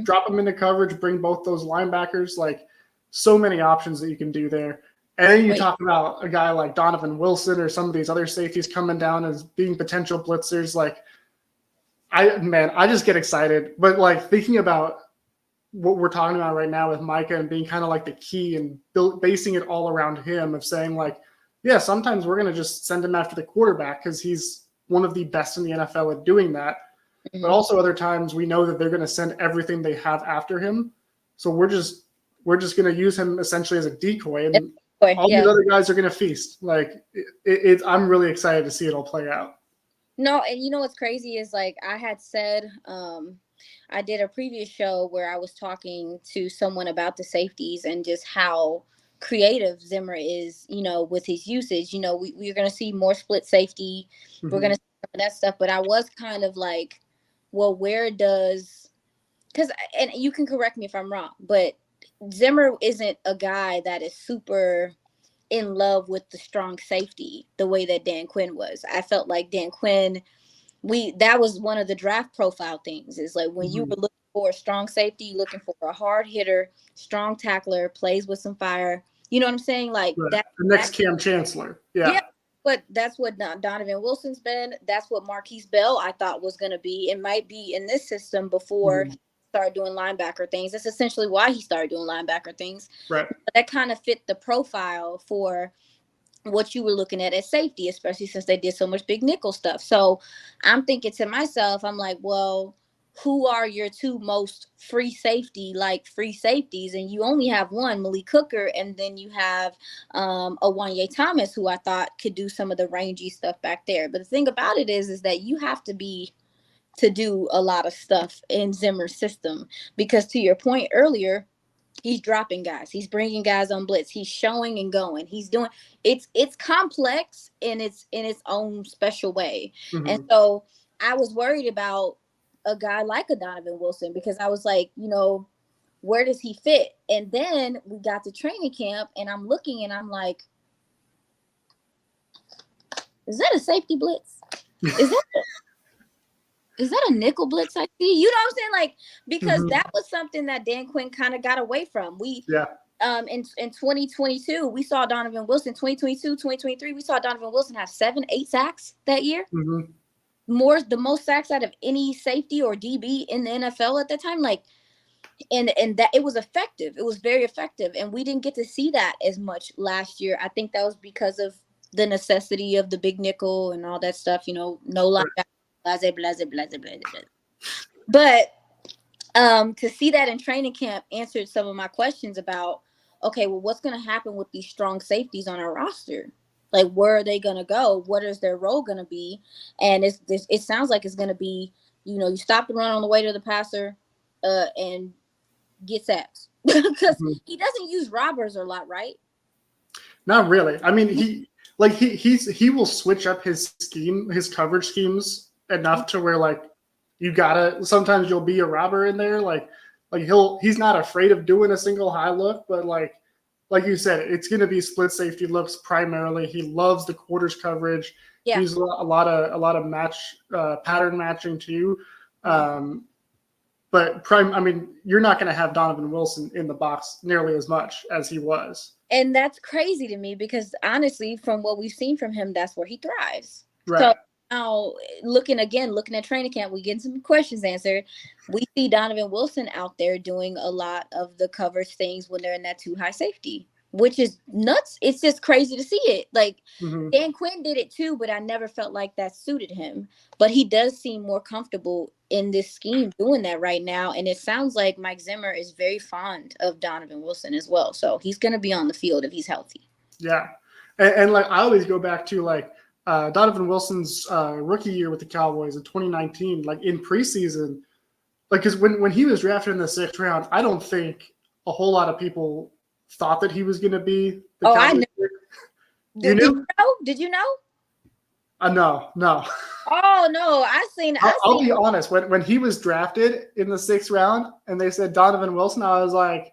drop them into coverage, bring both those linebackers, like so many options that you can do there. And then you talk about a guy like Donovan Wilson or some of these other safeties coming down as being potential blitzers. Like I just get excited. But like thinking about what we're talking about right now with Micah and being kind of like the key and basing it all around him, of saying like, yeah, sometimes we're going to just send him after the quarterback because he's one of the best in the NFL at doing that. But also other times we know that they're going to send everything they have after him. So we're just going to use him essentially as a decoy, and all these other guys are going to feast. Like I'm really excited to see it all play out. No, and you know what's crazy is like I had said, I did a previous show where I was talking to someone about the safeties and just how creative Zimmer is, you know, with his usage. You know, we're going to see more split safety. We're going to see some of that stuff. But I was kind of like, well, where does – because – and you can correct me if I'm wrong, but Zimmer isn't a guy that is super – in love with the strong safety the way that Dan Quinn was. I felt like Dan Quinn, that was one of the draft profile things, is like when you were looking for a strong safety, looking for a hard hitter, strong tackler, plays with some fire. You know what I'm saying? Like the next Cam Chancellor. Yeah. But that's what Donovan Wilson's been. That's what Marquise Bell I thought was going to be. It might be in this system before he started doing linebacker things. That's essentially why he started doing linebacker things. Right. But that kind of fit the profile for what you were looking at safety, especially since they did so much big nickel stuff. So I'm thinking to myself, I'm like, well, who are your two most free safeties? And you only have one, Malik Hooker, and then you have Awanye Thomas, who I thought could do some of the rangy stuff back there. But the thing about it is that you have to do a lot of stuff in Zimmer's system, because to your point earlier, he's dropping guys, he's bringing guys on blitz, he's showing and going, he's doing it's complex in its own special way. And so I was worried about a guy like a Donovan Wilson, because I was like, you know, where does he fit? And then we got to training camp and I'm looking and I'm like, is that a safety blitz? Is that a nickel blitz I see? You know what I'm saying? Like, because that was something that Dan Quinn kind of got away from. In 2022, we saw Donovan Wilson, 2022, 2023, we saw Donovan Wilson have 7-8 sacks that year. The most sacks out of any safety or DB in the NFL at that time. Like, and that it was effective. It was very effective. And we didn't get to see that as much last year. I think that was because of the necessity of the big nickel and all that stuff, you know, no linebacker. But to see that in training camp answered some of my questions about, okay, well, what's going to happen with these strong safeties on our roster? Like, where are they going to go? What is their role going to be? And it sounds like it's going to be, you know, you stop the run on the way to the passer and get sacks. Because he doesn't use robbers a lot, right? Not really. I mean, he will switch up his coverage schemes enough to where like sometimes you'll be a robber in there. Like he's not afraid of doing a single high look, but like you said, it's going to be split safety looks primarily. He loves the quarters coverage. Yeah. He's a lot of match pattern matching too. But you're not going to have Donovan Wilson in the box nearly as much as he was. And that's crazy to me, because honestly, from what we've seen from him, that's where he thrives. Right. So now looking at training camp, we get some questions answered. We see Donovan Wilson out there doing a lot of the coverage things when they're in that too high safety. which is nuts. It's just crazy to see it. Like Mm-hmm. Dan Quinn did it too, but I never felt like that suited him. But he does seem more comfortable in this scheme doing that right now. And it sounds like Mike Zimmer is very fond of Donovan Wilson as well. So he's going to be on the field if he's healthy. Yeah. And like, I always go back to like Donovan Wilson's rookie year with the Cowboys in 2019, like in preseason, like, because when he was drafted in the 6th round, I don't think a whole lot of people thought that he was going to be the Cowboys. I know. You knew? Did you know? No. Oh no, I'll be honest. When he was drafted in the 6th round and they said Donovan Wilson, I was like,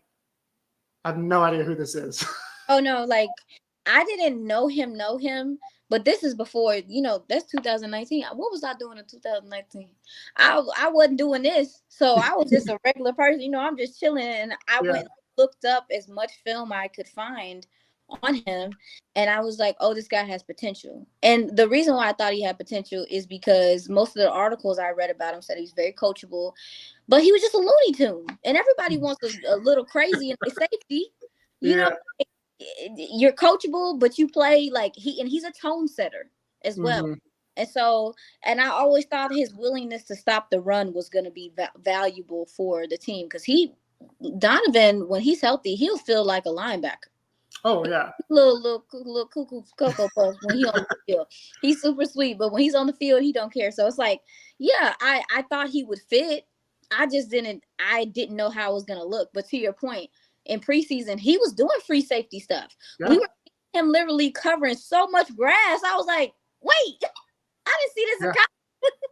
I have no idea who this is. Oh no, like I didn't know him, but this is before, that's 2019. What was I doing in 2019? I wasn't doing this. So I was just a regular person, I'm just chilling, and I went and looked up as much film I could find on him, and I was like, oh, this guy has potential. And the reason why I thought he had potential is because most of the articles I read about him said he's very coachable, but he was just a Looney Tune, and everybody wants a little crazy in their safety. You know, you're coachable, but you play like he's a tone setter as well. Mm-hmm. And so, and I always thought his willingness to stop the run was going to be valuable for the team, because Donovan, when he's healthy, he'll feel like a linebacker. Oh yeah, little cuckoo cocoa puff when he's on the field. He's super sweet, but when he's on the field, he don't care. So it's like, yeah, I thought he would fit. I didn't know how it was gonna look. But to your point, in preseason, he was doing free safety stuff. Yeah. We were seeing him literally covering so much grass. I was like, wait, I didn't see this in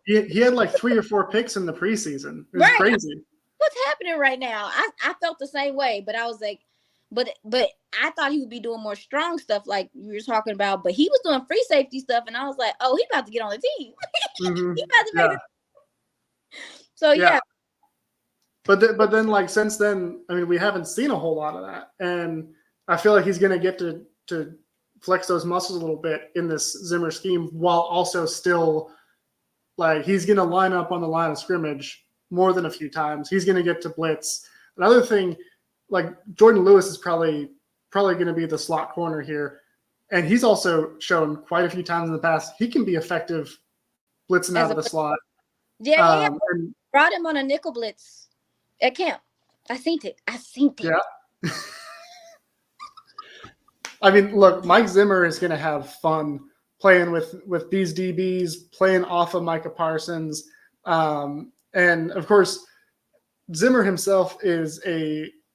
college. He had like 3 or 4 picks in the preseason. It was crazy. What's happening right now? I felt the same way, but I was like, but I thought he would be doing more strong stuff like you were talking about, but he was doing free safety stuff, and I was like, oh, he about to get on the team. Mm-hmm. He about to make it. So yeah. But then like since then, I mean, we haven't seen a whole lot of that, and I feel like he's going to get to flex those muscles a little bit in this Zimmer scheme, while also still like he's going to line up on the line of scrimmage more than a few times. He's going to get to blitz. Another thing, like Jordan Lewis is probably going to be the slot corner here, and he's also shown quite a few times in the past he can be effective blitzing out of the slot. Yeah, and brought him on a nickel blitz at camp. I seen it. Yeah. I mean, look, Mike Zimmer is going to have fun playing with these DBs, playing off of Micah Parsons. And, of course, Zimmer himself is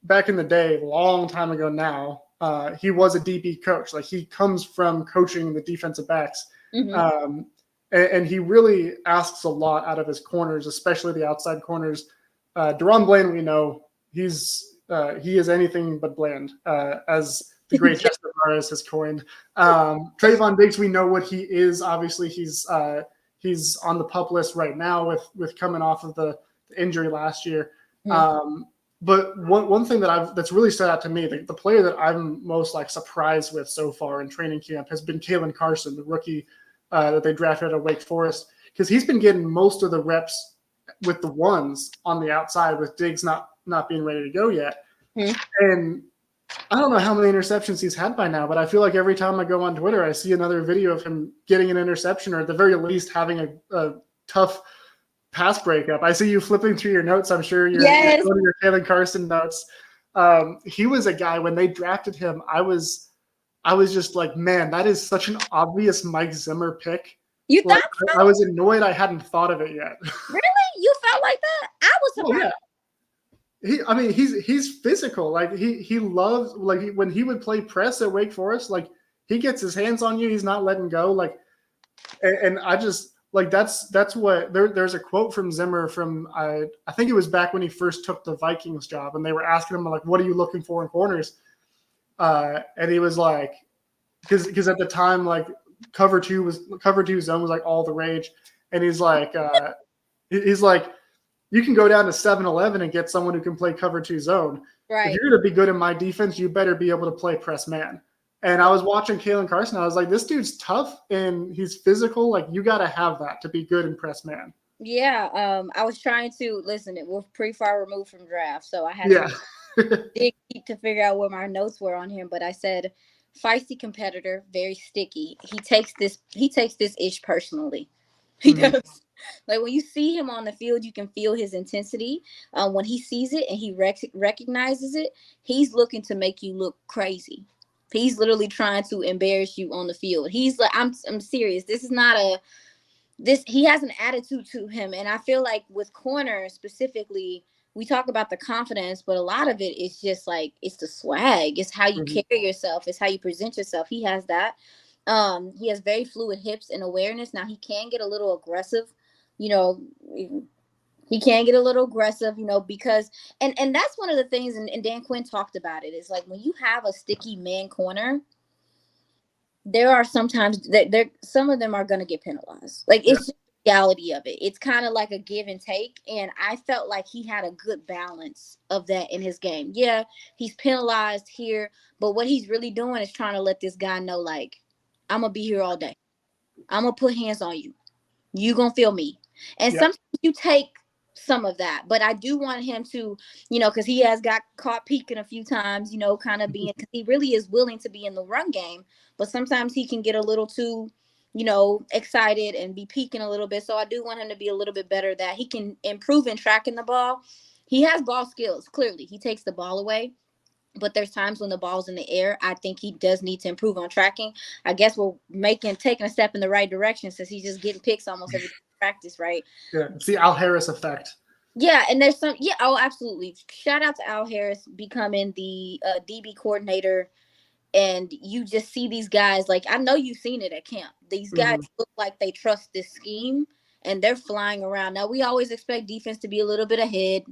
back in the day, a long time ago now, he was a DB coach. Like, he comes from coaching the defensive backs. Mm-hmm. And he really asks a lot out of his corners, especially the outside corners. Deron Bland, we know, he is anything but bland, as the great Chester Morris has coined. Trayvon Diggs, we know what he is. Obviously, he's on the PUP list right now with coming off of the injury last year. Mm-hmm. But one thing that's really stood out to me, the player that I'm most like surprised with so far in training camp has been Kaylin Carson, the rookie that they drafted at Wake Forest, because he's been getting most of the reps with the ones on the outside, with Diggs not being ready to go yet. Mm-hmm. And I don't know how many interceptions he's had by now, but I feel like every time I go on Twitter, I see another video of him getting an interception, or at the very least having a tough pass breakup. I see you flipping through your notes. I'm sure you're going to your Kaylin Carson notes. He was a guy, when they drafted him, I was just like, man, that is such an obvious Mike Zimmer pick. You thought so? I was annoyed I hadn't thought of it yet. Really? You felt like that? I was surprised. Oh, yeah. He's physical. Like he loves, like when he would play press at Wake Forest, like he gets his hands on you, he's not letting go. Like, and I just like that's what there's a quote from Zimmer from I think it was back when he first took the Vikings job, and they were asking him like, what are you looking for in corners? And he was like, because at the time, like cover two zone was like all the rage, and he's like you can go down to 7-Eleven and get someone who can play cover 2 zone. Right. If you're going to be good in my defense, you better be able to play press man. And I was watching Kaylin Carson. I was like, this dude's tough and he's physical. Like, you got to have that to be good in press man. Yeah. I was trying to listen. We're pretty far removed from draft, so I had to dig to figure out where my notes were on him, but I said feisty competitor, very sticky. He takes this ish personally. He Mhm. does. Like when you see him on the field, you can feel his intensity. When he sees it and he recognizes it, he's looking to make you look crazy. He's literally trying to embarrass you on the field. He's like, I'm serious. This is not a this. He has an attitude to him, and I feel like with corner specifically, we talk about the confidence, but a lot of it is just like it's the swag. It's how you Mhm. carry yourself. It's how you present yourself. He has that. He has very fluid hips and awareness. Now he can get a little aggressive, you know. He can get a little aggressive, because and that's one of the things, and Dan Quinn talked about it. Is like when you have a sticky man corner, there are sometimes that there some of them are going to get penalized. Like Yeah. it's just the reality of it. It's kind of like a give and take, and I felt like he had a good balance of that in his game. Yeah, he's penalized here, but what he's really doing is trying to let this guy know, like, I'm gonna be here all day. I'm gonna put hands on you. You gonna feel me. And Yeah. sometimes you take some of that, but I do want him to, because he has got caught peeking a few times, kind of being, because he really is willing to be in the run game, but sometimes he can get a little too, excited and be peeking a little bit. So I do want him to be a little bit better, that he can improve in tracking the ball. He has ball skills. Clearly he takes the ball away, but there's times when the ball's in the air. I think he does need to improve on tracking. I guess we're taking a step in the right direction, since he's just getting picks almost every day in practice, right? Yeah. It's the Al Harris effect. Yeah, and there's some, yeah, oh, absolutely. Shout out to Al Harris becoming the DB coordinator, and you just see these guys, like, I know you've seen it at camp. These guys Mhm. look like they trust this scheme, and they're flying around. Now, we always expect defense to be a little bit ahead,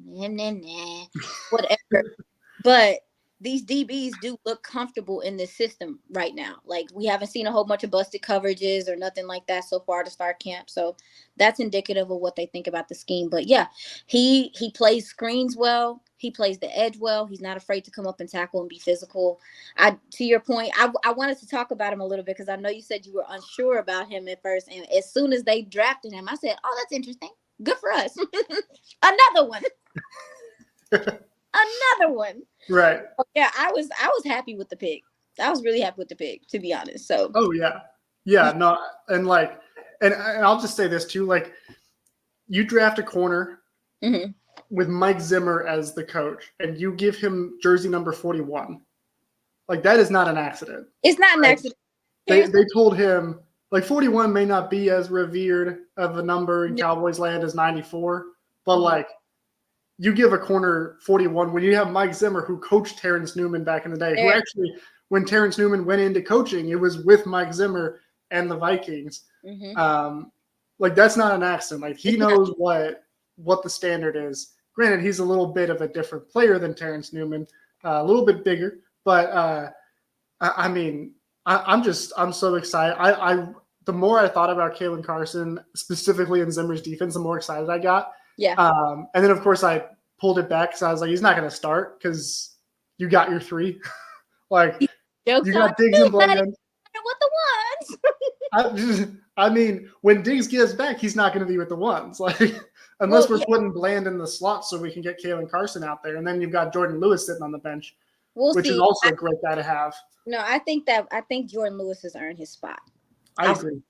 whatever. But these DBs do look comfortable in this system right now. Like, we haven't seen a whole bunch of busted coverages or nothing like that so far to start camp. So that's indicative of what they think about the scheme. But yeah, he plays screens well. He plays the edge well. He's not afraid to come up and tackle and be physical. To your point, I wanted to talk about him a little bit, because I know you said you were unsure about him at first. And as soon as they drafted him, I said, oh, that's interesting. Good for us. Another one. Another one. Right. Yeah, I was happy with the pick. I was really happy with the pick, to be honest. So Oh yeah. Yeah. No. And like, and I'll just say this too. Like, you draft a corner mhm. with Mike Zimmer as the coach, and you give him jersey number 41. Like, that is not an accident. It's not an Like, accident. they told him, like, 41 may not be as revered of a number in No. Cowboys land as 94, but Mhm. like, you give a corner 41 when you have Mike Zimmer, who coached Terrence Newman back in the day, who There. actually, when Terrence Newman went into coaching, it was with Mike Zimmer and the Vikings. Mhm. Like, that's not an accident. Like, he It's not. knows what the standard is. Granted, he's a little bit of a different player than Terrence Newman, a little bit bigger, but I mean, I'm so excited. The more I thought about Kaylin Carson, specifically in Zimmer's defense, the more excited I got. Yeah. And then, of course, I pulled it back because I was like, he's not going to start because you got your three. Like, Jokes you on got Diggs me, and buddy. Bland. What the ones? I mean, when Diggs gets back, he's not going to be with the ones. Like, Well, unless we're yeah, putting Bland in the slot so we can get Kaylin Carson out there. And then you've got Jordan Lewis sitting on the bench, we'll which is see. also a great guy to have. I think Jordan Lewis has earned his spot. I agree.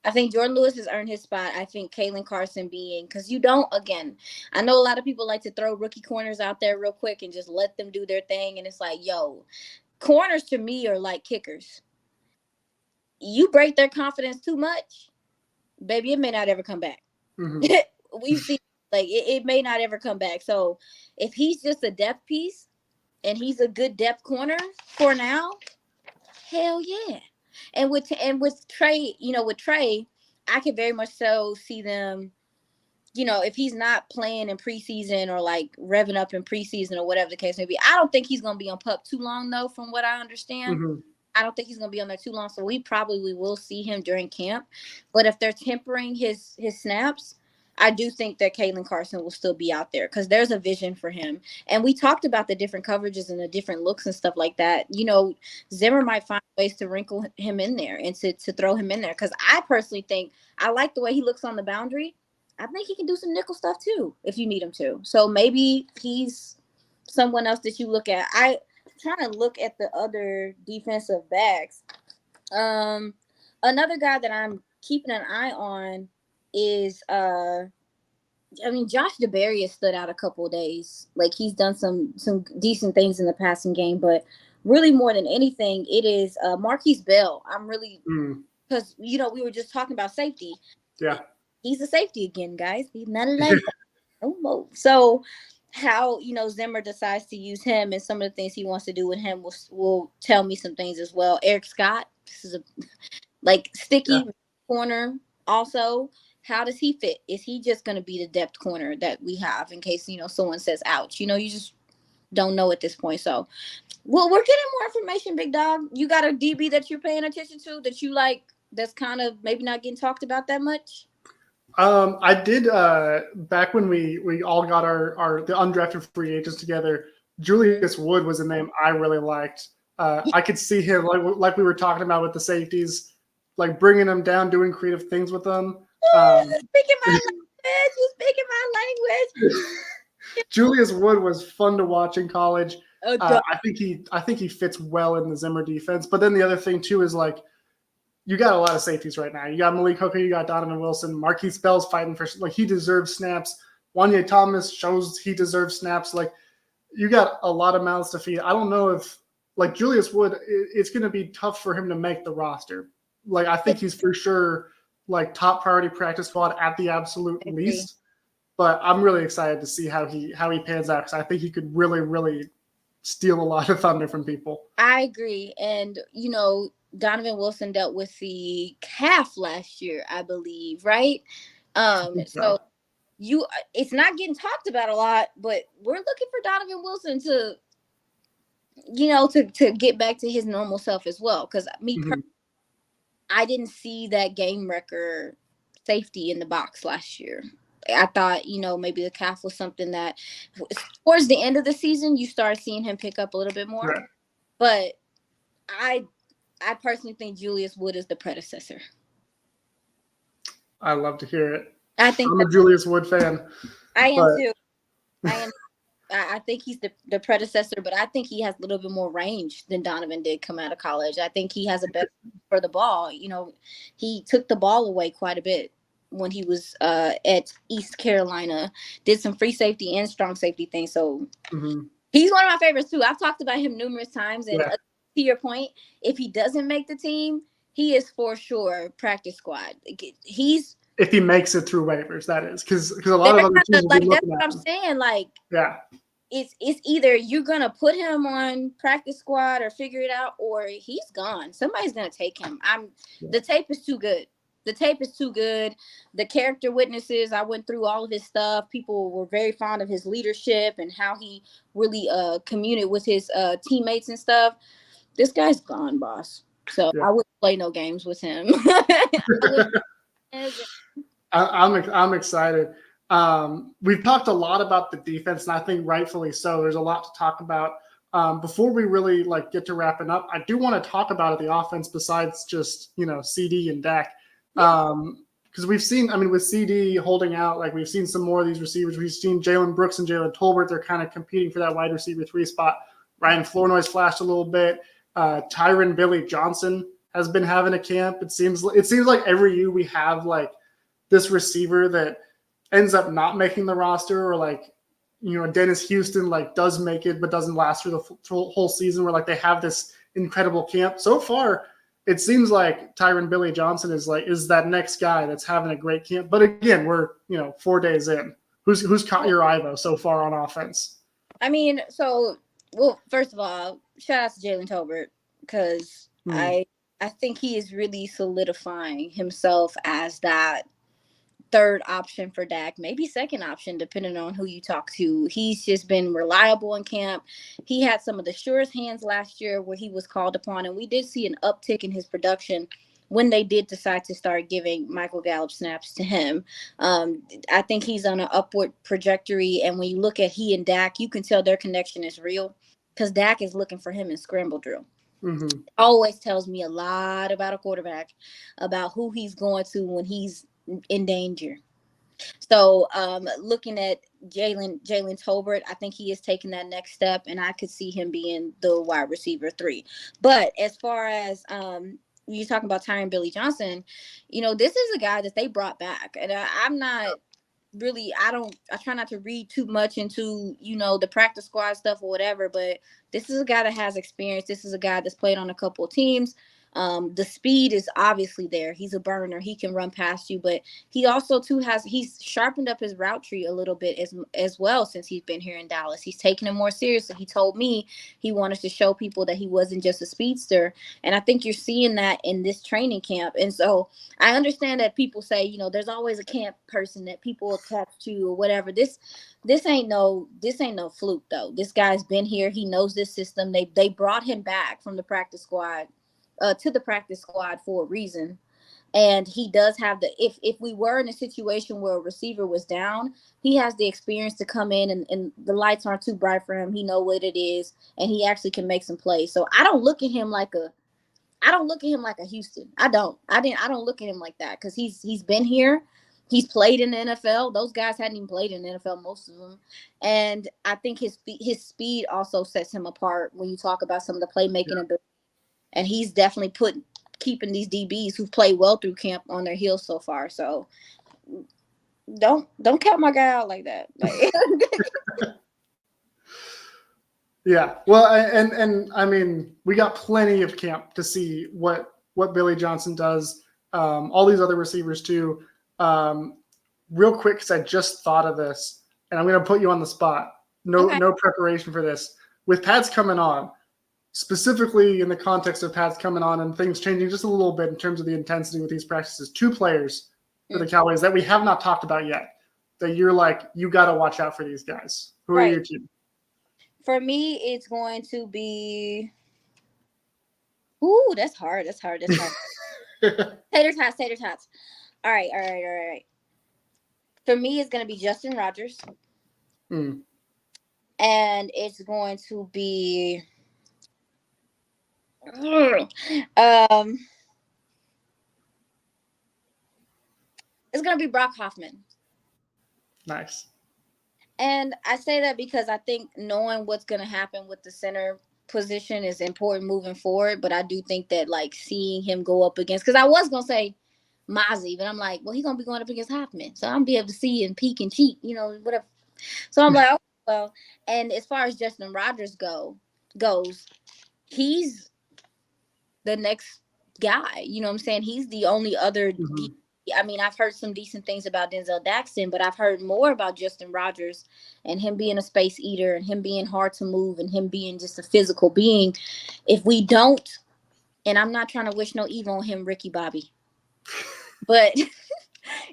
I think Jordan Lewis has earned his spot. I think Kaylin Carson because you don't, again, I know a lot of people like to throw rookie corners out there real quick and just let them do their thing. And it's like, yo, corners to me are like kickers. You break their confidence too much, baby, it may not ever come back. Mm-hmm. We've seen, like, it may not ever come back. So if he's just a depth piece and he's a good depth corner for now, hell yeah. And with Trey, with Trey, I could very much so see them, if he's not playing in preseason or like revving up in preseason or whatever the case may be. I don't think he's going to be on PUP too long, though, from what I understand. Mm-hmm. I don't think he's going to be on there too long, so we probably will see him during camp. But if they're tempering his snaps, I do think that Kaylin Carson will still be out there because there's a vision for him. And we talked about the different coverages and the different looks and stuff like that. Zimmer might find ways to wrinkle him in there and to throw him in there, because I personally think I like the way he looks on the boundary. I think he can do some nickel stuff too if you need him to. So maybe he's someone else that you look at. trying to look at the other defensive backs. Another guy that I'm keeping an eye on is Josh DeBerry stood out a couple of days. Like, he's done some decent things in the passing game, but really more than anything, it is Marquise Bell. I'm really because we were just talking about safety. Yeah, he's a safety again, guys. He's not a linebacker. No more. So how Zimmer decides to use him and some of the things he wants to do with him will tell me some things as well. Eric Scott, this is a sticky corner. Also, how does he fit? Is he just going to be the depth corner that we have in case someone says ouch? You just don't know at this point. So, well, we're getting more information, big dog. You got a DB that you're paying attention to that you like? That's kind of maybe not getting talked about that much. I did back when we all got the undrafted free agents together. Julius Wood was a name I really liked. I could see him like we were talking about with the safeties, like bringing them down, doing creative things with them. Speaking my language, you speaking my language. Julius Wood was fun to watch in college. I think he fits well in the Zimmer defense. But then the other thing too is like, you got a lot of safeties right now. You got Malik Hooker, you got Donovan Wilson, Marquise Bell's fighting for he deserves snaps. Wanye Thomas shows he deserves snaps. Like, you got a lot of mouths to feed. I don't know if Julius Wood, it's going to be tough for him to make the roster. Like, I think he's for sure top priority practice squad at the absolute least. But I'm really excited to see how he pans out because I think he could really, really steal a lot of thunder from people. I agree. And, Donovan Wilson dealt with the calf last year, I believe, right? So it's not getting talked about a lot, but we're looking for Donovan Wilson to get back to his normal self as well. Because I didn't see that game record safety in the box last year. I thought, maybe the calf was something that towards the end of the season, you start seeing him pick up a little bit more. Right. But I personally think Julius Wood is the predecessor. I love to hear it. I'm a Julius Wood fan. I am too. I think he's the predecessor, but I think he has a little bit more range than Donovan did come out of college. I think he has a better for the ball. He took the ball away quite a bit when he was at East Carolina, did some free safety and strong safety things. So he's one of my favorites too. I've talked about him numerous times. And to your point, if he doesn't make the team, he is for sure practice squad. If he makes it through waivers, that is, because a lot of other teams that's what I'm saying. It's either you're gonna put him on practice squad or figure it out, or he's gone. Somebody's gonna take him. The tape is too good. The tape is too good. The character witnesses, I went through all of his stuff. People were very fond of his leadership and how he really communed with his teammates and stuff. This guy's gone, boss. So I wouldn't play no games with him. I'm excited. We've talked a lot about the defense, and I think rightfully so. There's a lot to talk about. Before we really get to wrapping up, I do want to talk about the offense besides just CD and Dak. Because we've seen, with CD holding out, we've seen some more of these receivers. We've seen Jalen Brooks and Jalen Tolbert. They're kind of competing for that wide receiver 3 spot. Ryan Flournoy's flashed a little bit. Tyron Billy Johnson has been having a camp. It seems like every year we have this receiver that ends up not making the roster, or Dennis Houston does make it but doesn't last through the whole season, where they have this incredible camp. So far, it seems like Tyron Billy Johnson is that next guy that's having a great camp. But again, we're 4 days in. Who's caught your eye though so far on offense? Well, first of all, shout out to Jalen Tolbert because I think he is really solidifying himself as that third option for Dak, maybe second option, depending on who you talk to. He's just been reliable in camp. He had some of the surest hands last year where he was called upon, and we did see an uptick in his production when they did decide to start giving Michael Gallup snaps to him. I think he's on an upward trajectory, and when you look at he and Dak, you can tell their connection is real because Dak is looking for him in scramble drill. It always tells me a lot about a quarterback, about who he's going to when he's in danger. So looking at Jalen Tolbert, I think he is taking that next step, and I could see him being the wide receiver 3. But as far as you're talking about Tyron Billy Johnson, this is a guy that they brought back, and I'm not really, I try not to read too much into the practice squad stuff or whatever, but this is a guy that has experience. This is a guy that's played on a couple of teams. The speed is obviously there. He's a burner. He can run past you, but he also too he's sharpened up his route tree a little bit as well since he's been here in Dallas. He's taken it more seriously. He told me he wanted to show people that he wasn't just a speedster, and I think you're seeing that in this training camp. And so I understand that people say, there's always a camp person that people attach to or whatever. This ain't no fluke though. This guy's been here. He knows this system. They brought him back from the practice squad to the practice squad for a reason. And he does have if we were in a situation where a receiver was down, he has the experience to come in and the lights aren't too bright for him. He know what it is, and he actually can make some plays. So I don't look at him like a Houston. I don't look at him like that, because he's been here. He's played in the NFL. Those guys hadn't even played in the NFL, most of them. And I think his speed also sets him apart when you talk about some of the playmaking ability. And he's definitely keeping these DBs who've played well through camp on their heels so far. So don't count my guy out like that. Yeah, well, and I mean, we got plenty of camp to see what Billy Johnson does. All these other receivers too. Real quick, because I just thought of this, and I'm going to put you on the spot. No preparation for this. With pads coming on, specifically in the context of pads coming on and things changing just a little bit in terms of the intensity with these practices, 2 players for the Cowboys that we have not talked about yet, that you're like, you got to watch out for these guys. Who are your team? For me, it's going to be. Ooh, that's hard. Tater tots. All right. For me, it's going to be Justin Rogers. And it's going to be. It's going to be Brock Hoffman. Nice. And I say that because I think knowing what's going to happen with the center position is important moving forward. But I do think that, seeing him go up against, because I was going to say Mazi, but I'm like, well, he's going to be going up against Hoffman. So I'm going to be able to see and peek and cheat, whatever. So I'm like, oh, well. And as far as Justin Rogers goes, he's the next guy. You know what I'm saying? He's the only other I mean, I've heard some decent things about Denzel Daxton, but I've heard more about Justin Rogers and him being a space eater and him being hard to move and him being just a physical being. If we don't, and I'm not trying to wish no evil on him, Ricky Bobby, but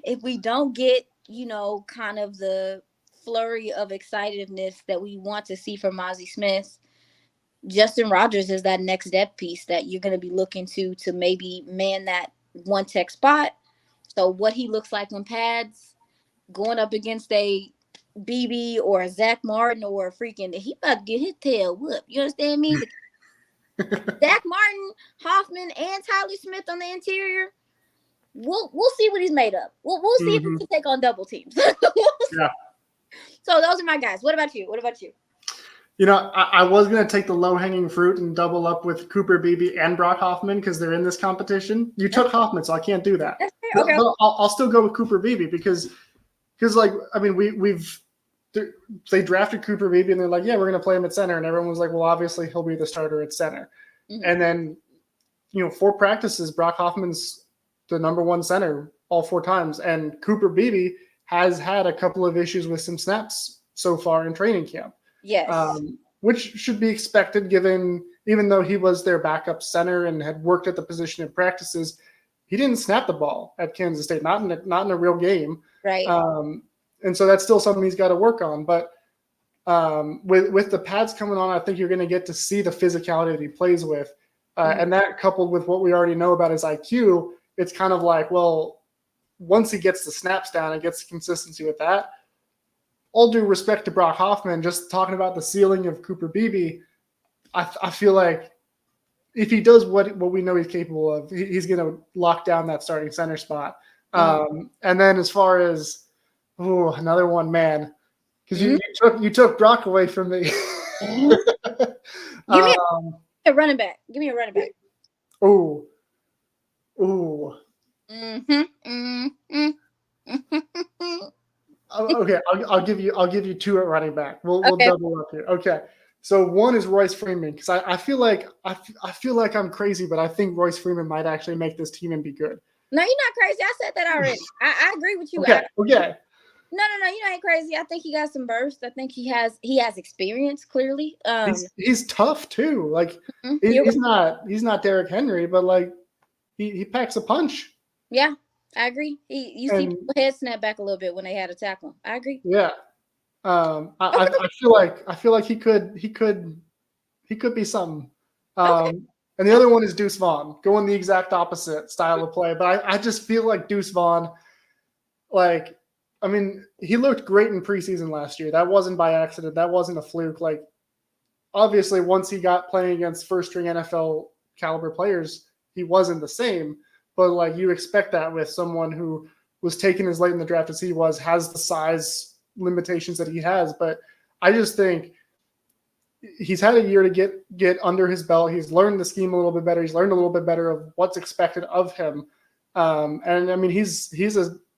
if we don't get, kind of the flurry of excitedness that we want to see from Mazi Smith, Justin Rogers is that next depth piece that you're going to be looking to maybe man that one tech spot. So what he looks like on pads, going up against a BB or a Zach Martin or a freaking, he about to get his tail whooped. You understand me? Zach Martin, Hoffman, and Tyler Smith on the interior. We'll see what he's made of. We'll see if we can take on double teams. Yeah. So those are my guys. What about you? I was going to take the low-hanging fruit and double up with Cooper Beebe and Brock Hoffman because they're in this competition. You took Hoffman, so I can't do that. Okay. But I'll still go with Cooper Beebe because they drafted Cooper Beebe and they're like, yeah, we're going to play him at center. And everyone was like, well, obviously he'll be the starter at center. And then, 4 practices, Brock Hoffman's the number 1 center all 4 times. And Cooper Beebe has had a couple of issues with some snaps so far in training camp. Yes. Which should be expected given, even though he was their backup center and had worked at the position in practices, he didn't snap the ball at Kansas State, not in a real game. Right. And so that's still something he's got to work on. But with the pads coming on, I think you're going to get to see the physicality that he plays with. And that coupled with what we already know about his IQ, it's kind of like, well, once he gets the snaps down and gets consistency with that, all due respect to Brock Hoffman, just talking about the ceiling of Cooper Beebe, I feel like if he does what we know he's capable of, he's going to lock down that starting center spot. And then as far as Oh, another one, man. Because Mm-hmm. you took Brock away from me. Give me a running back. Give me a running back. Oh, oh. Mm-hmm. Okay, I'll give you two at running back. We'll Okay. double up here. Okay, so one is Royce Freeman because I feel like I feel like I'm crazy, but I think Royce Freeman might actually make this team and be good. No, you're not crazy. I said that already. I agree with you. Okay. No, you ain't crazy. I think he got some burst. I think he has experience clearly. He's tough too. Like you're he's not Derrick Henry, but like he packs a punch. Yeah, I agree. You see people head snap back a little bit when they had to tackle him. I agree. Yeah. Okay. I feel like he could be something. And the other one is Deuce Vaughn, going the exact opposite style of play. But I just feel like Deuce Vaughn, like, I mean, he looked great in preseason last year. That wasn't by accident. That wasn't a fluke. Like, obviously, once he got playing against first-string NFL caliber players, he wasn't the same. But, like, you expect that with someone who was taken as late in the draft as he was, has the size limitations that he has. But I just think he's had a year to get under his belt. He's learned the scheme a little bit better. He's learned a little bit better of what's expected of him. And I mean, he's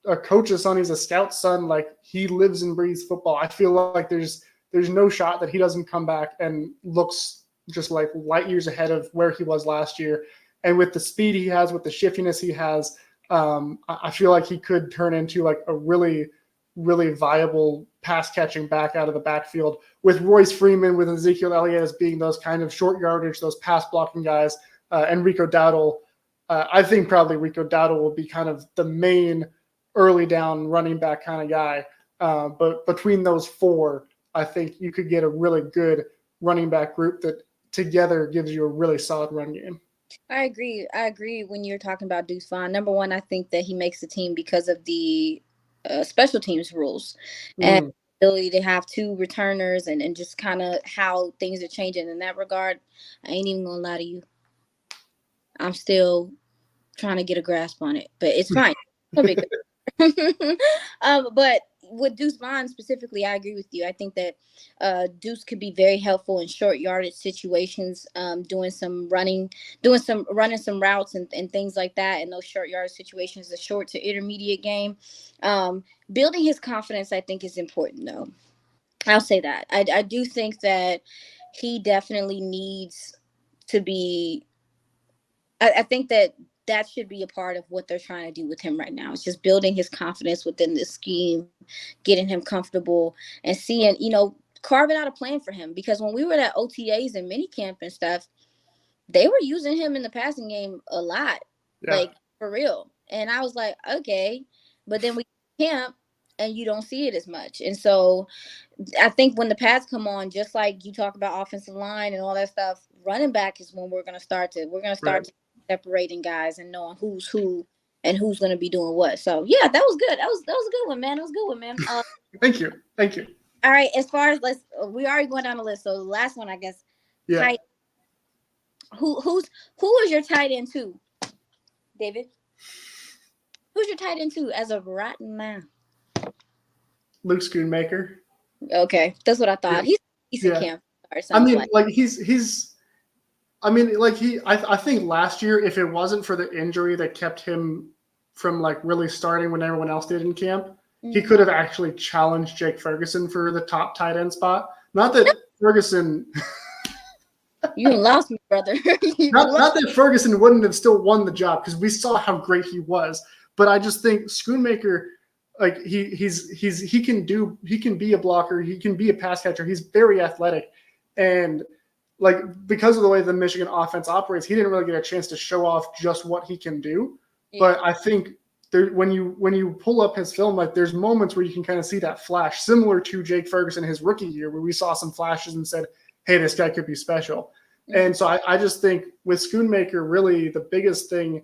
a coach's son. He's a scout's son. Like, he lives and breathes football. I feel like there's no shot that he doesn't come back and looks just like light years ahead of where he was last year. And with the speed he has, with the shiftiness he has, I feel like he could turn into like a really, really viable pass catching back out of the backfield with Royce Freeman, with Ezekiel Elliott as being those kind of short yardage, those pass blocking guys, and Rico Dowdle. I think probably Rico Dowdle will be kind of the main early down running back kind of guy. But between those four, I think you could get a really good running back group that together gives you a really solid run game. I agree when you're talking about Deuce Vaughn. Number one, I think that he makes the team because of the special teams rules and ability to have two returners and just kind of how things are changing in that regard. I ain't even gonna lie to you. I'm still trying to get a grasp on it, but it's fine. It'll be good. But with Deuce Vaughn specifically, I agree with you. I think that Deuce could be very helpful in short yardage situations, running some routes and things like that in those short yardage situations, the short to intermediate game. Building his confidence, I think, is important, though. I'll say that. I do think that he definitely needs to be. I think that should be a part of what they're trying to do with him right now. It's just building his confidence within the scheme, getting him comfortable, and seeing, carving out a plan for him. Because when we were at OTAs and minicamp and stuff, they were using him in the passing game a lot, like for real. And I was like, okay, but then we camp and you don't see it as much. And so I think when the pads come on, just like you talk about offensive line and all that stuff, running back is when we're going to start separating guys and knowing who's who and who's going to be doing what. So yeah, that was good. That was a good one, man. That was a good one, man. Thank you. All right. As far as we already going down the list. So the last one, I guess. Yeah. Tight. Who is your tight end two, David? Who's your tight end two as of right now? Luke Schoonmaker. Okay, that's what I thought. Yeah. He's in camp. I mean, like he's. I mean, like I think last year, if it wasn't for the injury that kept him from like really starting when everyone else did in camp, he could have actually challenged Jake Ferguson for the top tight end spot. Not that Ferguson. You lost me, brother. not that Ferguson wouldn't have still won the job, because we saw how great he was. But I just think Schoonmaker, like he can be a blocker, he can be a pass catcher. He's very athletic, and like because of the way the Michigan offense operates, he didn't really get a chance to show off just what he can do. Yeah. But I think when you pull up his film, like there's moments where you can kind of see that flash, similar to Jake Ferguson his rookie year, where we saw some flashes and said, hey, this guy could be special. Mm-hmm. And so I just think with Schoonmaker, really the biggest thing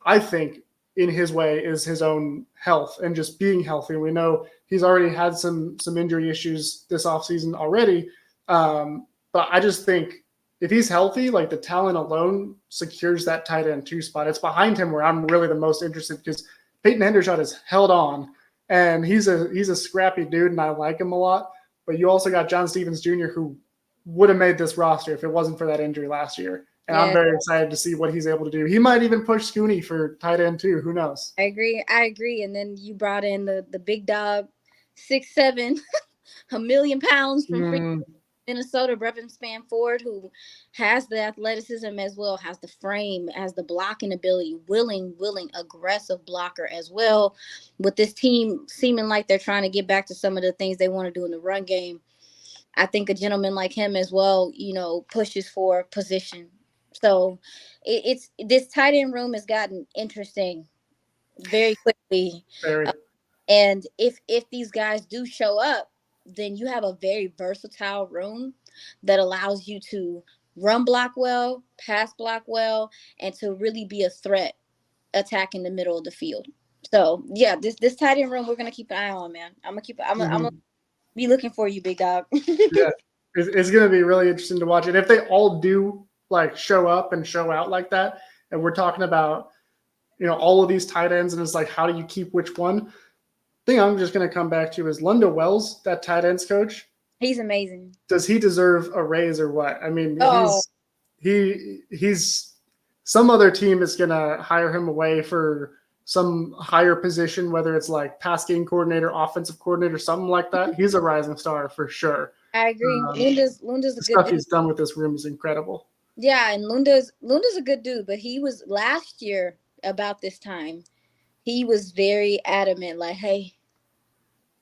I think in his way is his own health and just being healthy. We know he's already had some injury issues this offseason already. But I just think if he's healthy, like the talent alone secures that tight end 2 spot. It's behind him where I'm really the most interested, because Peyton Hendershot has held on and he's a scrappy dude, and I like him a lot. But you also got John Stevens Jr., who would have made this roster if it wasn't for that injury last year. And I'm very excited to see what he's able to do. He might even push Scooney for tight end too. Who knows? I agree. And then you brought in the big dog, 6'7", 1,000,000 pounds from Minnesota, Brevin Spanford, who has the athleticism as well, has the frame, has the blocking ability, willing, aggressive blocker as well. With this team seeming like they're trying to get back to some of the things they want to do in the run game, I think a gentleman like him as well, pushes for position. So it's this tight end room has gotten interesting very quickly. Very. And if these guys do show up, then you have a very versatile room that allows you to run block well, pass block well, and to really be a threat attacking the middle of the field. So yeah, this tight end room we're gonna keep an eye on, man. I'm gonna be looking for you, big dog. Yeah, it's gonna be really interesting to watch. And if they all do like show up and show out like that, and we're talking about all of these tight ends, and it's like, how do you keep which one? Thing I'm just going to come back to is Lunda Wells, that tight ends coach. He's amazing. Does he deserve a raise or what? I mean, he's some other team is going to hire him away for some higher position, whether it's like pass game coordinator, offensive coordinator, something like that. He's a rising star for sure. I agree. Lunda's a good stuff dude. He's done with this room is incredible. Yeah, and Lunda's a good dude, but he was last year about this time. He was very adamant, like, hey,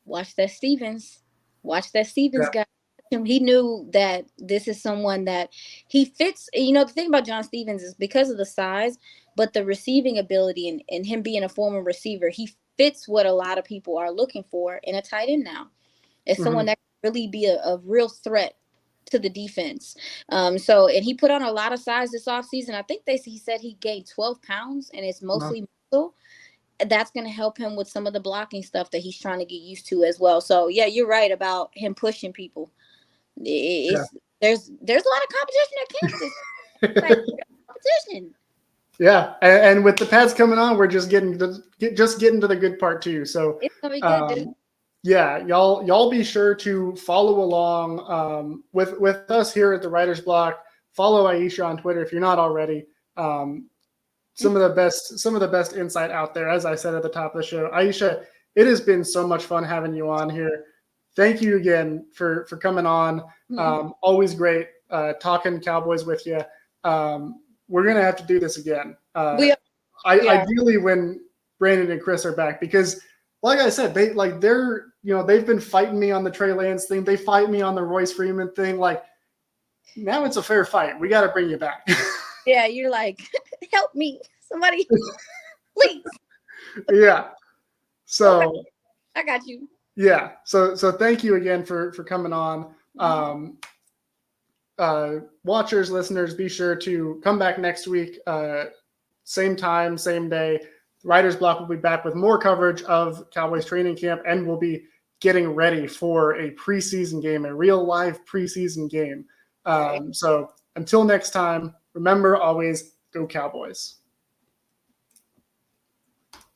watch that Stevens guy. He knew that this is someone that he fits. The thing about John Stevens is because of the size, but the receiving ability and him being a former receiver, he fits what a lot of people are looking for in a tight end now. It's someone that can really be a real threat to the defense. And he put on a lot of size this offseason. I think he said he gained 12 pounds, and it's mostly muscle. That's going to help him with some of the blocking stuff that he's trying to get used to as well. So yeah, you're right about him pushing people. There's a lot of competition at Kansas. Competition. Yeah, and with the pads coming on, we're just getting to the good part too. So it's gonna be good, dude. Yeah, y'all be sure to follow along with us here at the Writer's Block. Follow Aisha on Twitter if you're not already. Some of the best insight out there, as I said at the top of the show. Aisha, it has been so much fun having you on here. Thank you again for coming on. Always great talking Cowboys with you. We're gonna have to do this again. Ideally when Brandon and Chris are back, because like I said, they've been fighting me on the Tre Lance thing. They fight me on the Royce Freeman thing. Like, now it's a fair fight. We got to bring you back. Yeah, you're like, help me, somebody, please. Yeah. So I got you. Yeah. So thank you again for coming on. Watchers, listeners, be sure to come back next week. Same time, same day. Writer's Block will be back with more coverage of Cowboys training camp, and we'll be getting ready for a preseason game, a real live preseason game. So until next time, remember always, go Cowboys.